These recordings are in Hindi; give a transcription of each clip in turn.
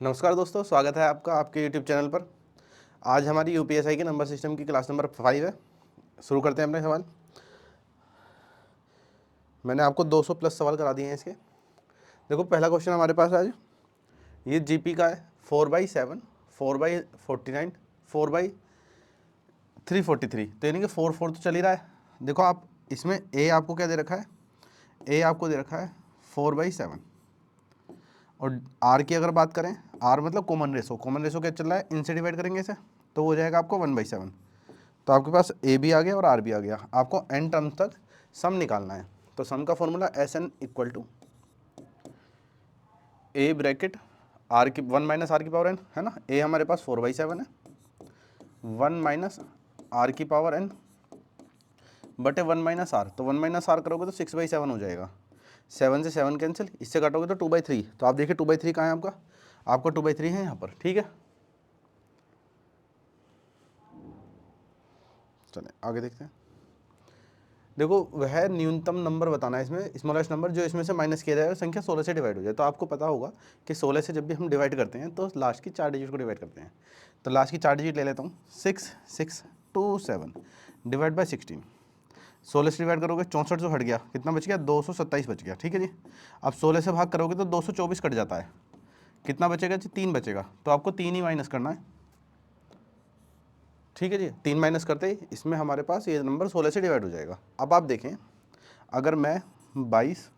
नमस्कार दोस्तों, स्वागत है आपका आपके YouTube चैनल पर। आज हमारी यूपीएसआई के नंबर सिस्टम की क्लास नंबर 5 है। शुरू करते हैं अपने सवाल। मैंने आपको 200 प्लस सवाल करा दिए हैं इसके। देखो, पहला क्वेश्चन हमारे पास आज ये जीपी का है। 4/7, 4/49, 4/343, तो यानी कि 4 तो चल ही रहा है। देखो आप इसमें ए आपको क्या दे रखा है, ए आपको दे रखा है 4/7। और आर की अगर बात करें, आर मतलब कॉमन रेशो क्या चल रहा है, इनसे डिवाइड करेंगे इसे तो हो जाएगा आपको 1/7। तो आपके पास ए भी आ गया और आर भी आ गया। आपको एन टर्म्स तक सम निकालना है। तो सम का formula s n equal to a bracket r की 1 माइनस आर की पावर एन, है ना। ए हमारे पास 4/7 है, 1 माइनस आर की पावर एन बटे 1 माइनस आर। तो 1 माइनस आर करोगे तो 6/7 हो जाएगा। 7 से 7 कैंसिल, इससे काटोगे तो 2/3। तो आप देखिए 2/3 कहाँ है आपका, आपका 2/3 है यहाँ पर, ठीक है। चले आगे देखते हैं। देखो, वह न्यूनतम नंबर बताना है इसमें, स्मॉलेस्ट नंबर जो इसमें से माइनस किया जाएगा, संख्या 16 से डिवाइड हो जाए। तो आपको पता होगा कि 16 से जब भी हम डिवाइड करते हैं तो लास्ट की 4 डिजिट को डिवाइड करते हैं। तो लास्ट की 4 डिजिट ले लेता हूँ, 6627 डिवाइड बाई 16। 16 से डिवाइड करोगे 64 जो हट गया, कितना बच गया, 227 बच गया, ठीक है जी। अब 16 से भाग करोगे तो 224 कट जाता है, कितना बचेगा जी, 3 बचेगा। तो आपको 3 ही माइनस करना है, ठीक है जी। 3 माइनस करते ही इसमें हमारे पास ये नंबर 16 से डिवाइड हो जाएगा। अब आप देखें, अगर मैं 22,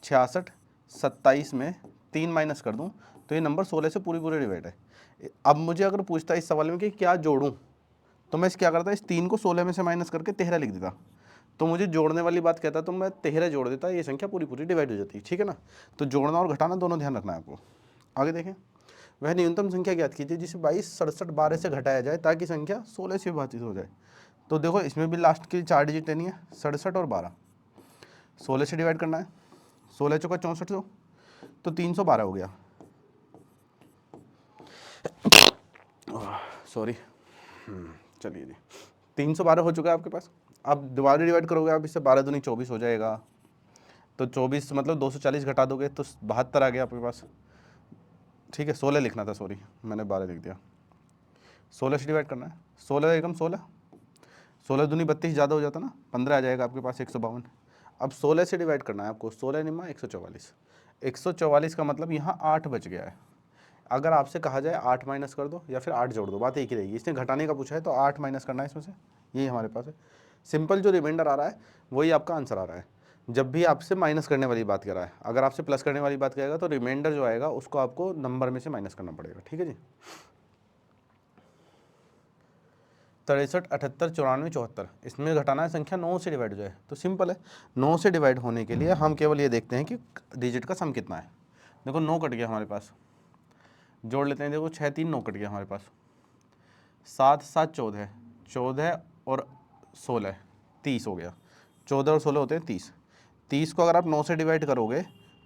66, 27 में 3 माइनस कर दूं तो ये नंबर 16 से पूरी पूरी डिवाइड है। अब मुझे अगर पूछता है इस सवाल में कि क्या जोड़ूं, तो मैं क्या करता, इस 3 को 16 में से माइनस करके 13 लिख देता। तो मुझे जोड़ने वाली बात कहता तो मैं 13 जोड़ देता, ये संख्या पूरी पूरी डिवाइड हो जाती, ठीक है ना। तो जोड़ना और घटाना दोनों ध्यान रखना है आपको। आगे देखें, वह न्यूनतम संख्या ज्ञात कीजिए जिसे 22, 67, 12 से घटाया जाए ताकि संख्या 16 से विभाजित हो जाए। तो देखो, इसमें भी लास्ट की 4 डिजिट लेनी है, 67 और 12। 16 से डिवाइड करना है, 16 चौका 64, तो 312 हो गया, सॉरी। चलिए जी, 312 हो चुका है आपके पास। अब दोबारा डिवाइड करोगे आप इससे, 12 दूनी 24 हो जाएगा। तो 24 मतलब 240 घटा दोगे तो 72 आ गया आपके पास, ठीक है। 16 लिखना था, सॉरी मैंने 12 लिख दिया। 16 से डिवाइड करना है, 16 एकम 16, 16 दूनी 32 ज़्यादा हो जाता ना, 15 आ जाएगा आपके पास, 152। अब 16 से डिवाइड करना है आपको, 16 निमा 144, 144 का मतलब यहाँ 8 बच गया है। अगर आपसे कहा जाए 8 माइनस कर दो या फिर 8 जोड़ दो, बात एक ही रहेगी। इसने घटाने का पूछा है तो 8 माइनस करना है इसमें से, यही हमारे पास है। सिंपल जो रिमाइंडर आ रहा है वही आपका आंसर आ रहा है। जब भी आपसे माइनस करने वाली बात कर रहा है, अगर आपसे प्लस करने वाली बात करेगा तो रिमाइंडर जो आएगा उसको आपको नंबर में से माइनस करना पड़ेगा, ठीक है जी। 63, 78, 94, 74, इसमें घटाना है संख्या 9 से डिवाइड हो जाए। तो सिंपल है, 9 से डिवाइड होने के लिए हम केवल ये देखते हैं कि डिजिट का सम कितना है। देखो 9 कट गया हमारे पास, जोड़ लेते हैं। देखो 6 3 9 कट गया हमारे पास, 7 7 14, 14 और 16 30 हो गया। 14 और 16 होते हैं 30। 30 को अगर आप 9 से डिवाइड करोगे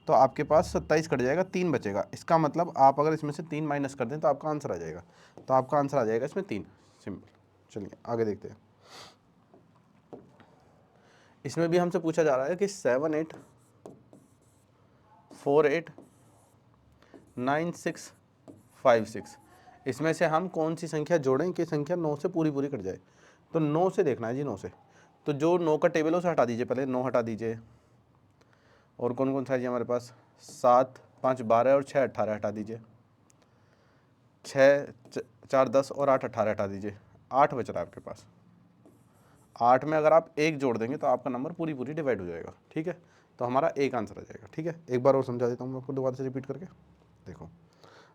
तो आपके पास 27 कट जाएगा, 3 बचेगा। इसका मतलब आप अगर इसमें से 3 माइनस कर दें तो आपका आंसर आ जाएगा। तो आपका आंसर आ जाएगा इसमें 3, सिंपल। चलिए आगे देखते हैं। इसमें भी हमसे पूछा जा रहा है कि 7 8 4 8 9 6 5 6, इसमें से हम कौन सी संख्या जोड़ें कि संख्या 9 से पूरी पूरी कट जाए। तो 9 से देखना है जी, 9 से। तो जो 9 का टेबल है उसे हटा दीजिए, पहले 9 हटा दीजिए। और कौन कौन सा है जी हमारे पास, 7 5 12 और 6 18 हटा दीजिए। 6 4 10 और 8 18 हटा दीजिए, 8 बच रहा है आपके पास। 8 में अगर आप 1 जोड़ देंगे तो आपका नंबर पूरी पूरी डिवाइड हो जाएगा, ठीक है। तो हमारा एक आंसर आ जाएगा, ठीक है। एक बार और समझा देता हूँ मैं आपको दोबारा से रिपीट करके। देखो,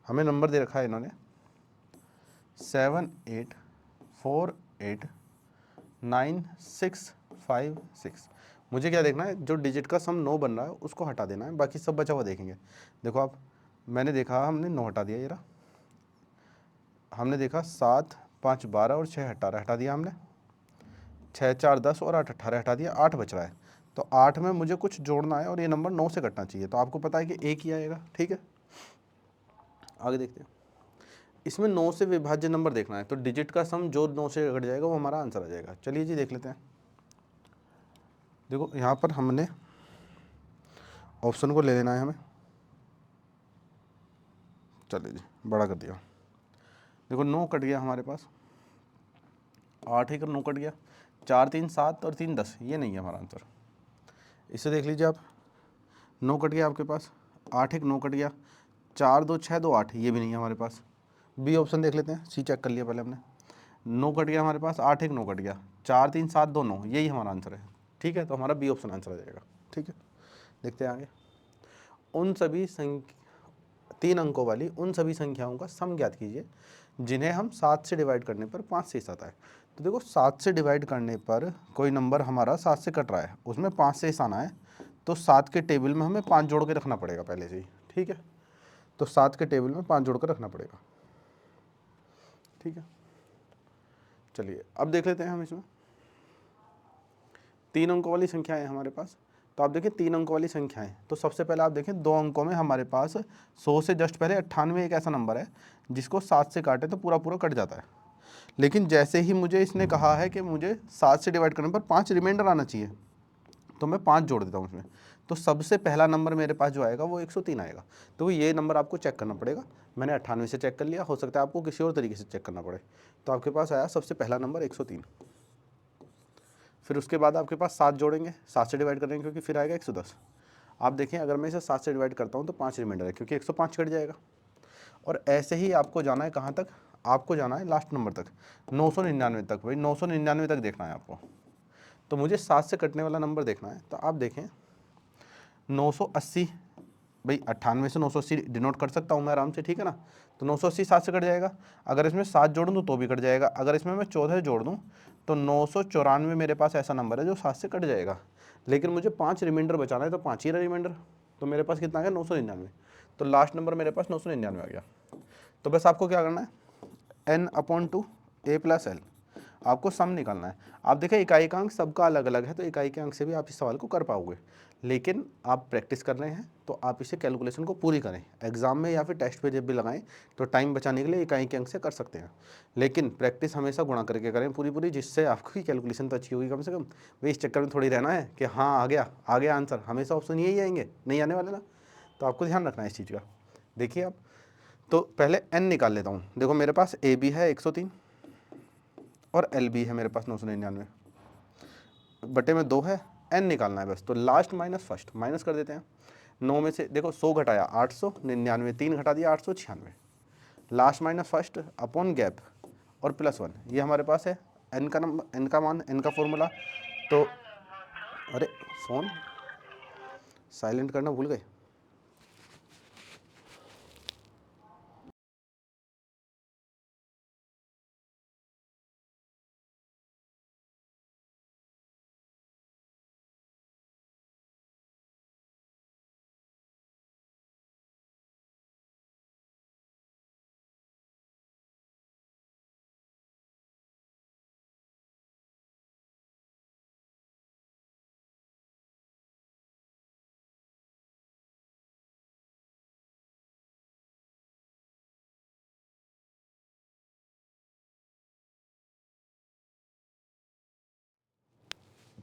हमें नंबर दे रखा है इन्होंने 7 8 4 8 9 6 5 6। मुझे क्या देखना है, जो डिजिट का सम 9 बन रहा है उसको हटा देना है, बाकी सब बचा हुआ देखेंगे। देखो आप, मैंने देखा हमने 9 हटा दिया, ये रहा। हमने देखा 7 5 12 और 6 18 हटा दिया हमने। 6 4 10 और 8 18 हटा दिया, 8 बच रहा है। तो 8 में मुझे कुछ जोड़ना है और ये नंबर 9 से कटना चाहिए। तो आपको पता है कि एक ही आएगा, ठीक है। आगे देखते हैं। इसमें 9 से विभाज्य नंबर देखना है, तो डिजिट का सम जो 9 से घट जाएगा वो हमारा आंसर आ जाएगा। चलिए जी देख लेते हैं। देखो यहाँ पर हमने ऑप्शन को ले लेना है हमें। चलिए जी बड़ा कर दिया। देखो 9 कट गया हमारे पास, 8 1 9 कट गया, 4 3 7 और 3 10, ये नहीं है हमारा आंसर। इसे देख लीजिए आप, 9 कट गया आपके पास, 8 1 9 कट गया, 4 2 6 2 8, ये भी नहीं है हमारे पास। बी ऑप्शन देख लेते हैं, सी चेक कर लिया पहले हमने। 9 कट गया हमारे पास, 8 1 9 कट गया, 4 3 7 2 9, यही हमारा आंसर है। ठीक है, तो हमारा बी ऑप्शन आंसर आ जाएगा। ठीक है, देखते हैं आगे। उन सभी 3 अंकों वाली उन सभी संख्याओं का सम ज्ञात कीजिए जिन्हें हम 7 से डिवाइड करने पर 5 से हिस्सा आता है। तो देखो 7 से डिवाइड करने पर कोई नंबर हमारा 7 से कट रहा है, उसमें 5 से हिस्सा आना है, तो 7 के टेबल में हमें 5 जोड़ के रखना पड़ेगा पहले से ही। ठीक है, तो 7 के टेबल में 5 जोड़ कर रखना पड़ेगा। ठीक है, चलिए अब देख लेते हैं हम इसमें 3 अंकों वाली संख्याएं हैं हमारे पास। तो आप देखें 3 अंकों वाली संख्याएं, तो सबसे पहले आप देखें 2 अंकों में हमारे पास 100 से जस्ट पहले 98 एक ऐसा नंबर है जिसको 7 से काटे तो पूरा पूरा कट जाता है। लेकिन जैसे ही मुझे इसने कहा है कि मुझे 7 से डिवाइड करने पर 5 रिमाइंडर आना चाहिए, तो मैं 5 जोड़ देता हूँ उसमें। तो सबसे पहला नंबर मेरे पास जो आएगा वो 103 आएगा। तो ये नंबर आपको चेक करना पड़ेगा। मैंने 98 से चेक कर लिया, हो सकता है आपको किसी और तरीके से चेक करना पड़े। तो आपके पास आया सबसे पहला नंबर 103। फिर उसके बाद आपके पास 7 जोड़ेंगे, 7 से डिवाइड करेंगे क्योंकि फिर आएगा 110। आप देखें अगर मैं इसे 7 से डिवाइड करता हूँ तो 5 रिमाइंडर है क्योंकि 105 कट जाएगा। और ऐसे ही आपको जाना है कहाँ तक, आपको जाना है लास्ट नंबर तक, 999 तक। भाई 999 तक देखना है आपको। तो मुझे 7 से कटने वाला नंबर देखना है। तो आप देखें 980, भाई 98 से 980 डिनोट कर सकता हूँ मैं आराम से, ठीक है ना। तो 980 7 से कट जाएगा। अगर इसमें 7 जोड़ दूँ तो भी कट जाएगा। अगर इसमें मैं 14 जोड़ दूँ तो 994 मेरे पास ऐसा नंबर है जो 7 से कट जाएगा। लेकिन मुझे 5 रिमाइंडर बचाना है, तो 5 ही रिमाइंडर। तो मेरे पास कितना आ गया 999। तो लास्ट नंबर मेरे पास 999 आ गया। तो बस आपको क्या करना है, n/2 a + l, आपको सम निकालना है। आप देखें इकाई का अंक सबका अलग अलग है, तो इकाई के अंक से भी आप इस सवाल को कर पाओगे। लेकिन आप प्रैक्टिस कर रहे हैं तो आप इसे कैलकुलेशन को पूरी करें। एग्जाम में या फिर टेस्ट पे जब भी लगाएं तो टाइम बचाने के लिए इकाई के अंक से कर सकते हैं, लेकिन प्रैक्टिस हमेशा गुणा करके करें पूरी पूरी, जिससे आपकी कैलकुलेशन तो अच्छी होगी कम से कम। भाई इस चक्कर में थोड़ी रहना है कि हाँ आ गया आंसर, हमेशा ऑप्शन यही आएंगे, नहीं आने वाले ना। तो आपको ध्यान रखना है इस चीज़ का। देखिए आप, तो पहले n निकाल लेता हूँ। देखो मेरे पास a भी है 103 और l भी है मेरे पास 999, बटे में 2 है, n निकालना है बस। तो लास्ट माइनस फर्स्ट, माइनस कर देते हैं। 9 में से देखो 100 घटाया 899, 3 घटा दिया 896, last minus first upon gap और +1, ये हमारे पास है n का नंबर, n का मान, n का फॉर्मूला। तो अरे फ़ोन साइलेंट करना भूल गए।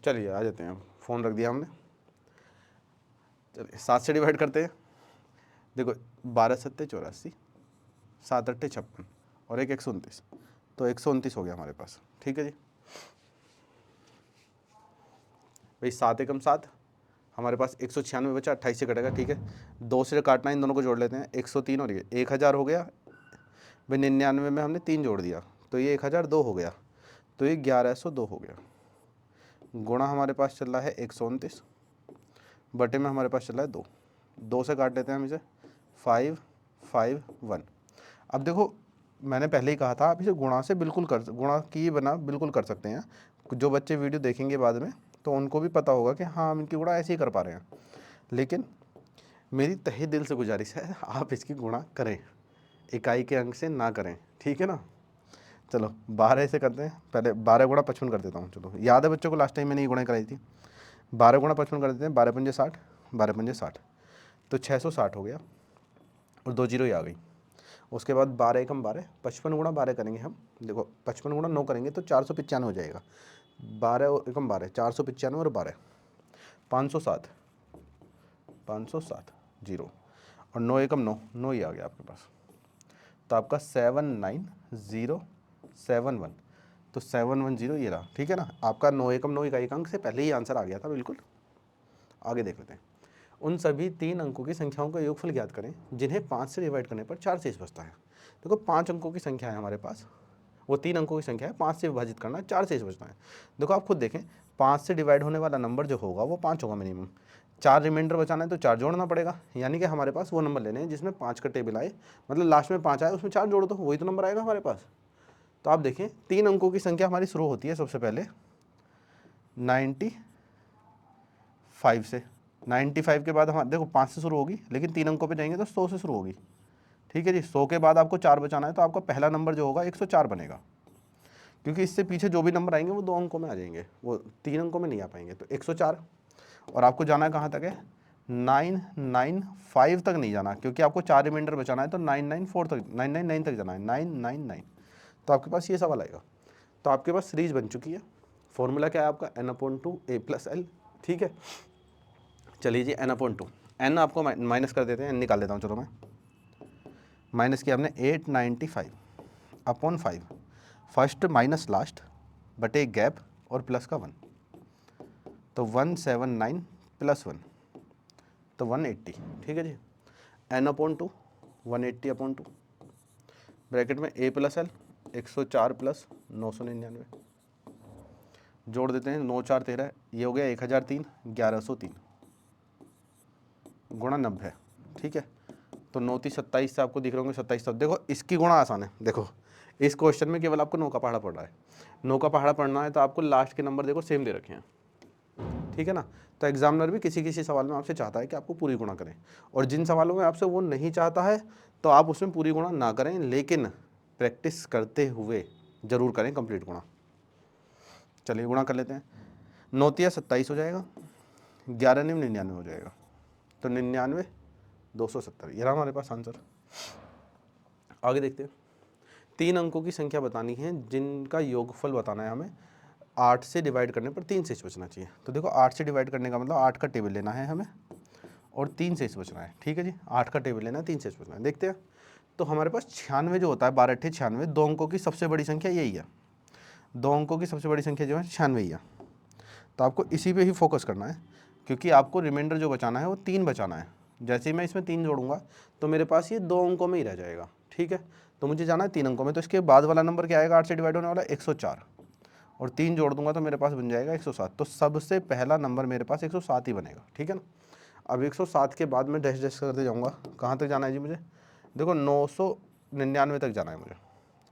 चलिए आ जाते हैं, फ़ोन रख दिया हमने। चलिए 7 से डिवाइड करते हैं। देखो 12 सत्ते 84, 7 अट्ठे 56 और एक 129, तो 129 हो गया हमारे पास। ठीक है जी, भाई 7 एकम 7, हमारे पास 196 बचा, 28 से कटेगा। ठीक है, 2 से काटना, इन दोनों को जोड़ लेते हैं, 103 और ये 1000 हो गया। भाई 99 में हमने 3 जोड़ दिया तो ये 1002 हो गया, तो ये 1102 हो गया। गुणा हमारे पास चल रहा है 129, बटे में हमारे पास चल रहा है 2, 2 से काट लेते हैं हम इसे, 5 5 1। अब देखो मैंने पहले ही कहा था आप इसे गुणा से बिल्कुल गुणा किए बना बिल्कुल कर सकते हैं। जो बच्चे वीडियो देखेंगे बाद में तो उनको भी पता होगा कि हाँ हम इनकी गुणा ऐसे ही कर पा रहे हैं। लेकिन मेरी तहे दिल से गुजारिश है आप इसकी गुणा करें, इकाई के अंक से ना करें, ठीक है ना। चलो 12 से करते हैं, पहले 12 गुणा 55 कर देता हूँ। चलो याद है बच्चों को, लास्ट टाइम मैंने ये गुणा कराई थी। 12 गुणा 55 कर देते हैं, 12 पंजे 60, 12 पंजे 60, तो 660 हो गया और 2 जीरो ही आ गई। उसके बाद 12 एकम 12, 55 गुणा 12 करेंगे हम। देखो 55 गुणा 9 करेंगे तो 495 हो जाएगा। 12 एकम 12, 495 और 12, 507, 507 जीरो, और 9 एकम 9, 9 ही आ गया आपके पास। तो आपका 79071, तो 710 ये रहा, ठीक है ना। आपका 9 एकम 9 इकाई अंक से पहले ही आंसर आ गया था बिल्कुल। आगे देख लेते हैं। उन सभी 3 अंकों की संख्याओं का योगफल ज्ञात करें जिन्हें 5 से डिवाइड करने पर 4 शेष बचता है। देखो 5 अंकों की संख्या है हमारे पास, वो 3 अंकों की संख्या है, 5 से विभाजित करना, 4 शेष बचना है। देखो आप खुद देखें, 5 से डिवाइड होने वाला नंबर जो होगा वो 5 होगा मिनिमम। 4 रिमाइंडर बचाना है तो 4 जोड़ना पड़ेगा, यानी कि हमारे पास वो नंबर लेने हैं जिसमें 5 का टेबल आए, मतलब लास्ट में 5 आए उसमें 4 जोड़ दो, वही तो नंबर आएगा हमारे पास। तो आप देखें 3 अंकों की संख्या हमारी शुरू होती है सबसे पहले 95 से। 95 के बाद हमारे देखो 5 से शुरू होगी, लेकिन 3 अंकों पे जाएंगे तो 100 से शुरू होगी, ठीक है जी। 100 के बाद आपको 4 बचाना है, तो आपका पहला नंबर जो होगा 104 बनेगा, क्योंकि इससे पीछे जो भी नंबर आएंगे वो 2 अंकों में आ जाएंगे, वो 3 अंकों में नहीं आ पाएंगे। तो 104, और आपको जाना है कहाँ तक है, 995 तक नहीं जाना, क्योंकि आपको 4 रिमाइंडर बचाना है, तो 994 तक 999 तक जाना है, 999। तो आपके पास ये सवाल आएगा। तो आपके पास सीरीज बन चुकी है। फॉर्मूला क्या है आपका, n/2 a+l, ठीक है। चलिए जी n/2, n आपको माइनस कर देते हैं, n निकाल देता हूँ, चलो मैं माइनस किया हमने 895/5, फर्स्ट माइनस लास्ट बटे गैप और प्लस का 1, तो 179 + 1, तो 180, ठीक है जी। n/2 180/2, ब्रैकेट में a+l 104 + 999, जोड़ देते हैं, 9 4 13, ये हो गया 1003, 1103 गुणा 90, ठीक है। तो 9 3 27 से आपको दिख रहे होंगे 27। देखो इसकी गुणा आसान है, देखो इस क्वेश्चन में केवल आपको 9 का पहाड़ा पड़ रहा है, 9 का पहाड़ा पढ़ना है, तो आपको लास्ट के नंबर देखो सेम दे रखे हैं, ठीक है ना। तो एग्जामिनर भी किसी किसी सवाल में आपसे चाहता है कि आपको पूरी गुणा करें, और जिन सवालों में आपसे वो नहीं चाहता है तो आप उसमें पूरी गुणा ना करें, लेकिन प्रैक्टिस करते हुए जरूर करें कंप्लीट गुणा। चलिए गुणा कर लेते हैं, 9 तिया 27 हो जाएगा, 11 9 99 हो जाएगा, तो 99 270, ये रहा हमारे पास आंसर। आगे देखते हैं। 3 अंकों की संख्या बतानी है जिनका योगफल बताना है हमें, 8 से डिवाइड करने पर 3 शेष बचना चाहिए। तो देखो 8 से डिवाइड करने का मतलब 8 का टेबल लेना है हमें और 3 शेष बचना है, ठीक है जी। 8 का टेबल लेना है, 3 शेष बचना है। देखते हैं। तो हमारे पास 96 जो होता है, 12 8 96, 2 अंकों की सबसे बड़ी संख्या यही है, 2 अंकों की सबसे बड़ी संख्या जो है 96 ही है। तो आपको इसी पे ही फोकस करना है, क्योंकि आपको रिमाइंडर जो बचाना है वो 3 बचाना है। जैसे ही मैं इसमें 3 जोड़ूंगा तो मेरे पास ये 2 अंकों में ही रह जाएगा, ठीक है। तो मुझे जाना है 3 अंकों में, तो इसके बाद वाला नंबर क्या आएगा, 8 से डिवाइड होने वाला 104, और 3 जोड़ दूंगा तो मेरे पास बन जाएगा 107। तो सबसे पहला नंबर मेरे पास 107 ही बनेगा, ठीक है ना। अब 107 के बाद मैं डैश डैश करते जाऊँगा, कहाँ तक जाना है जी मुझे, देखो 999 तक जाना है मुझे,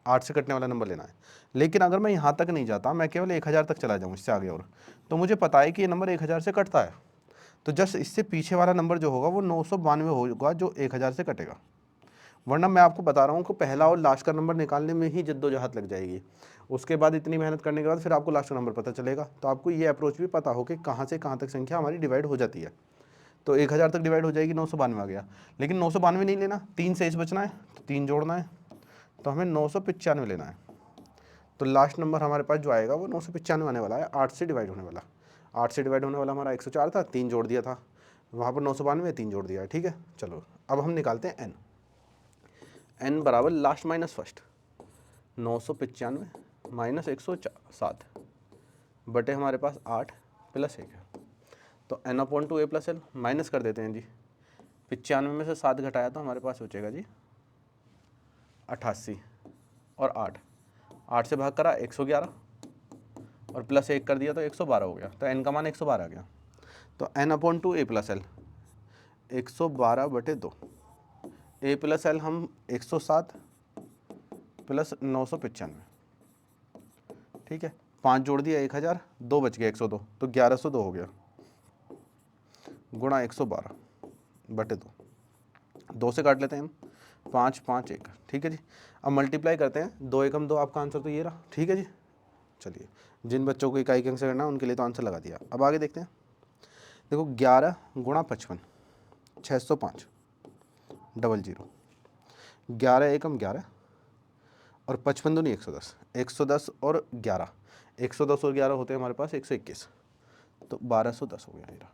8 से कटने वाला नंबर लेना है। लेकिन अगर मैं यहाँ तक नहीं जाता, मैं केवल 1000 तक चला जाऊँ इससे आगे, और तो मुझे पता है कि ये नंबर 1000 से कटता है, तो जस्ट इससे पीछे वाला नंबर जो होगा वो 992 होगा जो 1000 से कटेगा। वरना मैं आपको बता रहा हूँ कि पहला और लास्ट का नंबर निकालने में ही जद्दोजहद लग जाएगी, उसके बाद इतनी मेहनत करने के बाद फिर आपको लास्ट का नंबर पता चलेगा। तो आपको ये अप्रोच भी पता हो कि कहाँ से कहाँ तक संख्या हमारी डिवाइड हो जाती है। तो 1000 तक डिवाइड हो जाएगी, 992 आ गया, लेकिन 992 नहीं लेना, 3 शेष बचना है, तो 3 जोड़ना है, तो हमें 995 लेना है। तो लास्ट नंबर हमारे पास जो आएगा वो 995 आने वाला है, 8 से डिवाइड होने वाला। 8 से डिवाइड होने वाला हमारा 104 था, 3 जोड़ दिया था, वहाँ पर 992 3 जोड़ दिया है, ठीक है। चलो अब हम निकालते हैं n। n बराबर लास्ट माइनस फर्स्ट, 995 माइनस 107 बटे हमारे पास 8 + 1 है, तो n/2 a+l माइनस कर देते हैं जी। 95 में से 7 घटाया तो हमारे पास बचेगा जी 88, और 8 से भाग करा 111, और +1 कर दिया तो 112 हो गया, तो n का मान 112 आ गया। तो n/2 a+l 112/2, a+l हम 107 + 995, ठीक है। 5 जोड़ दिया 1000, 2 बच गया 102, तो 1102 हो गया, गुणा 112/2, 2 से काट लेते हैं हम, 5 5 1, ठीक है जी। अब मल्टीप्लाई करते हैं, 2 एकम 2, आपका आंसर तो ये रहा, ठीक है जी। चलिए जिन बच्चों को इकाई के अंक से करना है उनके लिए तो आंसर लगा दिया। अब आगे देखते हैं। देखो 11 गुणा 55 605 00, 11 एकम 11 और 55 दूनी 110, 110 और 11, 110 और 11 होते हैं हमारे पास 121, तो 1210 हो गया मेरा।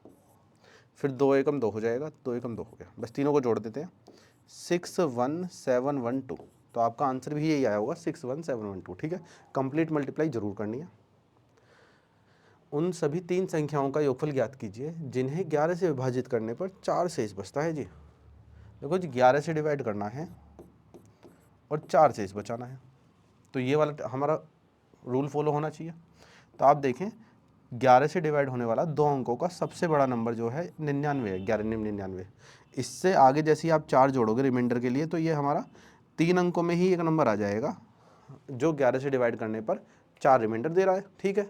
फिर 2 एकम 2 हो जाएगा, 2 एकम 2 हो गया, बस तीनों को जोड़ देते हैं, 61712, तो आपका आंसर भी यही आया होगा 61712। ठीक है, कंप्लीट मल्टीप्लाई जरूर करनी है। उन सभी 3 संख्याओं का योगफल ज्ञात कीजिए जिन्हें 11 से विभाजित करने पर 4 शेष बचता है जी। देखो जी, 11 से डिवाइड करना है और 4 शेष बचाना है, तो ये वाला हमारा रूल फॉलो होना चाहिए। तो आप देखें 11 से डिवाइड होने वाला 2 अंकों का सबसे बड़ा नंबर जो है 99 है, 1199। इससे आगे जैसे ही आप 4 जोड़ोगे रिमाइंडर के लिए, तो ये हमारा 3 अंकों में ही एक नंबर आ जाएगा जो 11 से डिवाइड करने पर 4 रिमाइंडर दे रहा है। ठीक है,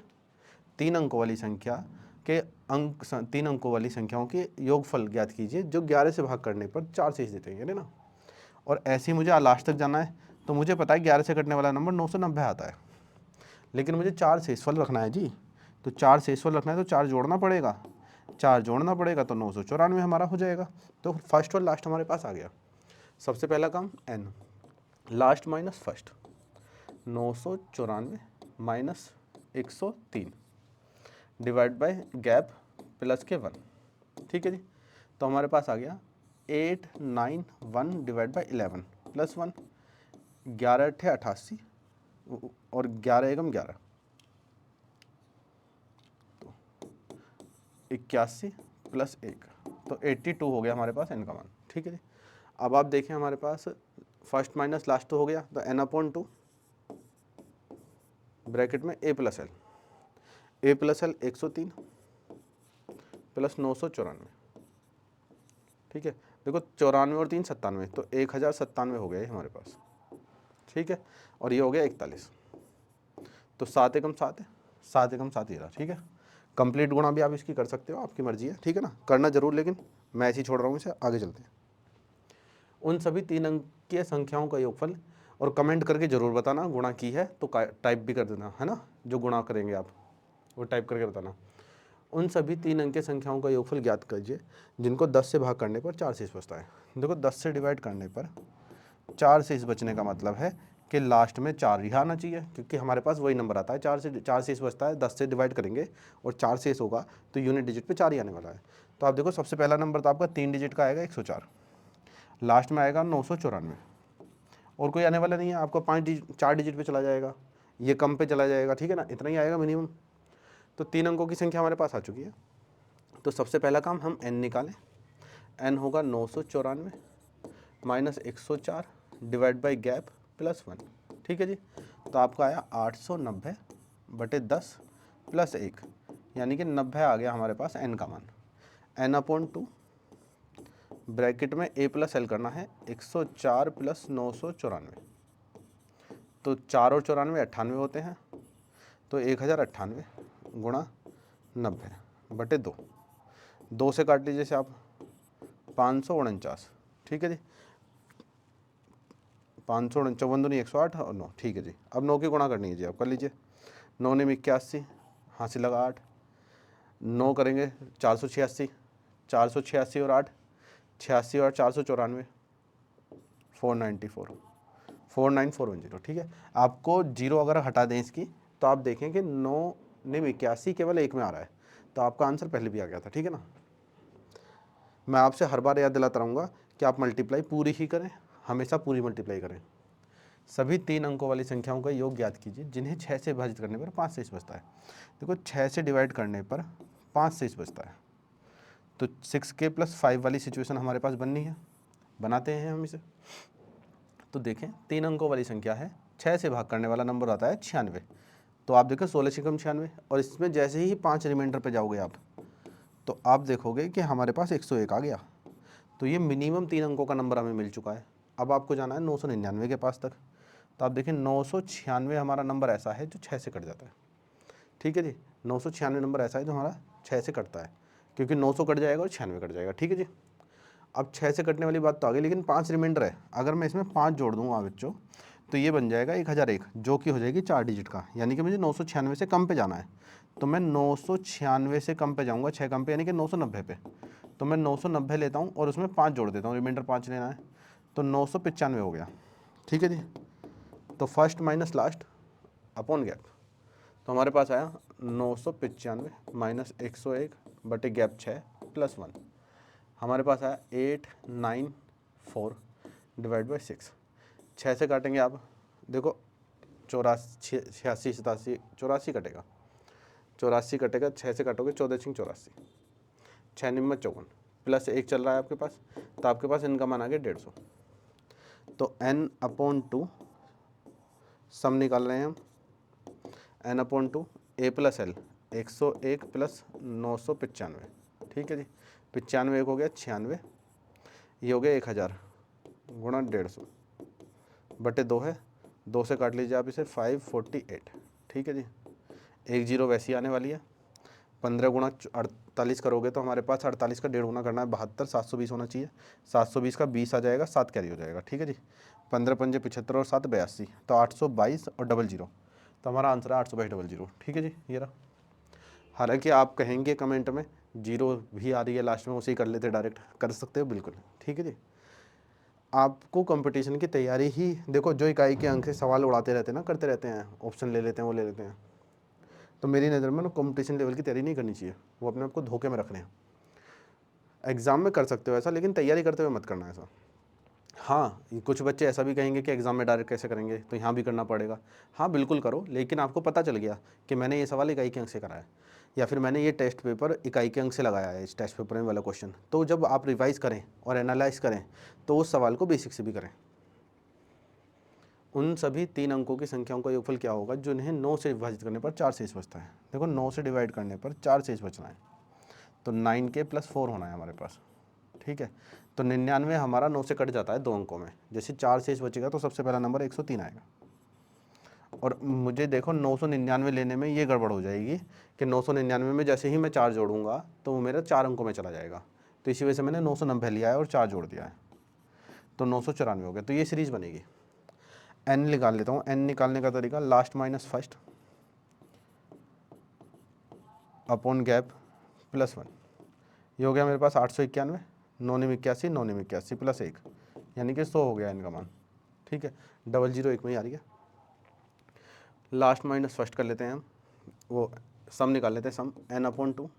3 अंकों वाली संख्या के 3 अंकों वाली संख्याओं के योगफल ज्ञात कीजिए जो 11 से भाग करने पर 4 शेष देते हैं ना। और ऐसे ही मुझे लास्ट तक जाना है, तो मुझे पता है 11 से कटने वाला नंबर 990 आता है, लेकिन मुझे 4 शेषफल रखना है जी। तो 4 शेषफल रखना है तो 4 जोड़ना पड़ेगा, 4 जोड़ना पड़ेगा तो 994 हमारा हो जाएगा। तो फर्स्ट और लास्ट हमारे पास आ गया। सबसे पहला काम n, last minus first, 994 minus 103 divide by gap plus के 1। ठीक है जी, तो हमारे पास आ गया 891 डिवाइड बाई 11 प्लस 1, 11 अट्ठे 88 और 11 एकम 11, तो 81 प्लस 1, तो 82 हो गया हमारे पास n का मान। ठीक है जी, अब आप देखें हमारे पास फर्स्ट माइनस लास्ट तो हो गया, तो n/2 ब्रैकेट में a प्लस l 103 प्लस 994। ठीक है, देखो 94 और 3 97, तो 1097 हो गया हमारे पास। ठीक है, और ये हो गया 41, तो 7 एकम 7 है, 7 एकम 7 ये रहा। ठीक है, कंप्लीट गुणा भी आप इसकी कर सकते हो, आपकी मर्जी है। ठीक है ना, करना जरूर, लेकिन मैं ऐसे ही छोड़ रहा हूँ इसे, आगे चलते हैं। उन सभी 3 अंकीय संख्याओं का योगफल, और कमेंट करके जरूर बताना गुणा की है तो टाइप भी कर देना, है ना, जो गुणा करेंगे आप वो टाइप करके बताना। उन सभी 3 अंकीय संख्याओं का योगफल ज्ञात कीजिए जिनको 10 से भाग करने पर 4 शेष बचता है। देखो 10 से डिवाइड करने पर 4 शेष बचने का मतलब है कि लास्ट में 4 ही आना चाहिए, क्योंकि हमारे पास वही नंबर आता है। 4 शेष बचता है, 10 से डिवाइड करेंगे और 4 शेष होगा तो यूनिट डिजिट पे 4 ही आने वाला है। तो आप देखो सबसे पहला नंबर तो आपका 3 डिजिट का आएगा 104, लास्ट में आएगा 994, और कोई आने वाला नहीं है आपका। 4 डिजिट पे चला जाएगा, ये कम पे चला जाएगा। ठीक है ना, इतना ही आएगा मिनिमम। तो 3 अंकों की संख्या हमारे पास आ चुकी है। तो सबसे पहला काम हम n निकालें, n होगा 994 minus 104 divide by gap plus 1। ठीक है जी, तो आपका आया 890 बटे 10 प्लस 1, यानी कि 90 आ गया हमारे पास n का मान। n/2 ब्रैकेट में a प्लस l करना है, 104 प्लस 994, तो 4 और 94 98 होते हैं, तो 1098 गुणा 90 बटे 2, 2 से काट लीजिए से आप 549। ठीक है जी, 549 दूनी 108 और 9। ठीक है जी, अब 9 की गुणा करनी है जी, आप कर लीजिए। 9 ने 81, हासिल लगा 8, 9 करेंगे 486, 486 और 8 86 और 494 494 49410। ठीक है, आपको जीरो अगर हटा दें इसकी तो आप देखें कि 9 ने 81 केवल एक में आ रहा है, तो आपका आंसर पहले भी आ गया था। ठीक है ना, मैं आपसे हर बार याद दिलाता रहूँगा कि आप मल्टीप्लाई पूरी ही करें, हमेशा पूरी मल्टीप्लाई करें। सभी 3 अंकों वाली संख्याओं का योग ज्ञात कीजिए जिन्हें 6 से विभाजित करने पर 5 शेष बचता है। देखो 6 से डिवाइड करने पर 5 शेष बचता है, तो 6k + 5 वाली सिचुएशन हमारे पास बननी है, बनाते हैं हम इसे। तो देखें 3 अंकों वाली संख्या है, 6 से भाग करने वाला नंबर आता है 96, तो आप देखें 16 से कम 96, और इसमें जैसे ही 5 रिमाइंडर पे जाओगे आप, तो आप देखोगे कि हमारे पास 101 आ गया। तो ये मिनिमम 3 अंकों का नंबर हमें मिल चुका है। अब आपको जाना है 999 के पास तक, तो आप देखें 996 हमारा नंबर ऐसा है जो 6 से कट जाता है। ठीक है जी, 996 नंबर ऐसा है जो हमारा 6 से कटता है, क्योंकि 900 कट जाएगा और 96 कट जाएगा। ठीक है जी, अब 6 से कटने वाली बात तो आ गई, लेकिन 5 रिमाइंडर है। अगर मैं इसमें 5 जोड़ दूँगा बच्चों, तो ये बन जाएगा 1001, जो कि हो जाएगी 4 डिजिट का, यानी कि मुझे 996 से कम पे जाना है। तो मैं 996 से कम पे जाऊँगा, 6 कम पे, यानी कि 990 पे। तो मैं 990 लेता हूँ और उसमें 5 जोड़ देता हूँ, रिमाइंडर 5 लेना है, तो 995 हो गया। ठीक है जी, तो first minus last upon gap, तो हमारे पास आया 995 माइनस 101 बटे गैप 6 प्लस 1, हमारे पास आया 894 डिवाइड बाई 6। 6 से काटेंगे आप, देखो 84, 86, 87, 84 कटेगा, 84 कटेगा, 6 से काटोगे 14 × 84, 6 निम्न 54 प्लस 1 चल रहा है आपके पास, तो आपके पास इनका मान आ गया 150। तो n/2 सम निकाल रहे हैं हम, n/2 a + l 101 + 995, ठीक है जी। 95 एक हो गया 96, ये हो गया 1000 गुणा 150 बटे 2 है, 2 से काट लीजिए आप इसे 548, ठीक है जी। 1 0 वैसी आने वाली है। 15 गुणा 48 करोगे तो हमारे पास 48 का 1.5 गुना करना है, 72, 720 होना चाहिए। 720 का 20 आ जाएगा, 7 कैरी हो जाएगा, ठीक है जी। 15 × 5 = 75 और 7 = 82, तो 822 और 00, तो हमारा आंसर है 822 00, ठीक है जी। ये रहा। हालांकि आप कहेंगे कमेंट में 0 भी आ रही है लास्ट में, उसे ही कर लेते, डायरेक्ट कर सकते हो बिल्कुल, ठीक है जी। आपको कंपटीशन की तैयारी ही देखो, जो इकाई के अंक से सवाल उड़ाते रहते हैं ना, करते रहते हैं, ऑप्शन ले लेते हैं, वो ले लेते हैं, तो मेरी नज़र में ना कंपटीशन लेवल की तैयारी नहीं करनी चाहिए, वो अपने आप को धोखे में रखने हैं। एग्ज़ाम में कर सकते हो ऐसा, लेकिन तैयारी करते हुए मत करना ऐसा। हाँ, कुछ बच्चे ऐसा भी कहेंगे कि एग्ज़ाम में डायरेक्ट कैसे करेंगे, तो यहाँ भी करना पड़ेगा। हाँ बिल्कुल करो, लेकिन आपको पता चल गया कि मैंने ये सवाल इकाई के अंक से कराया, या फिर मैंने ये टेस्ट पेपर इकाई के अंक से लगाया है, इस टेस्ट पेपर में वाला क्वेश्चन, तो जब आप रिवाइज़ करें और एनालाइज करें तो उस सवाल को बेसिक से भी करें। उन सभी 3 अंकों की संख्याओं का योगफल क्या होगा जिन्हें 9 से विभाजित करने पर 4 शेष बचता है। देखो 9 से डिवाइड करने पर 4 शेष बचना है, तो 9k + 4 होना है हमारे पास, ठीक है। तो 99 हमारा 9 से कट जाता है 2 अंकों में, जैसे 4 शेष बचेगा तो सबसे पहला नंबर 103 आएगा। और मुझे देखो 999 लेने में ये गड़बड़ हो जाएगी कि 999 में जैसे ही मैं 4 जोड़ूंगा तो वो मेरा 4 अंकों में चला जाएगा, तो इसी वजह से मैंने 990 लिया है और 4 जोड़ दिया है, तो 994 हो गया। तो ये सीरीज़ बनेगी। n निकाल लेता हूँ। n निकालने का तरीका last minus first upon gap +1, ये हो गया मेरे पास 891, 9 × 81, 9 × 81 + 1, यानी कि 100 हो गया n का मान, ठीक है। 00 एक में ही आ रही है। लास्ट माइनस फर्स्ट कर लेते हैं हम, वो सम निकाल लेते हैं। सम n/2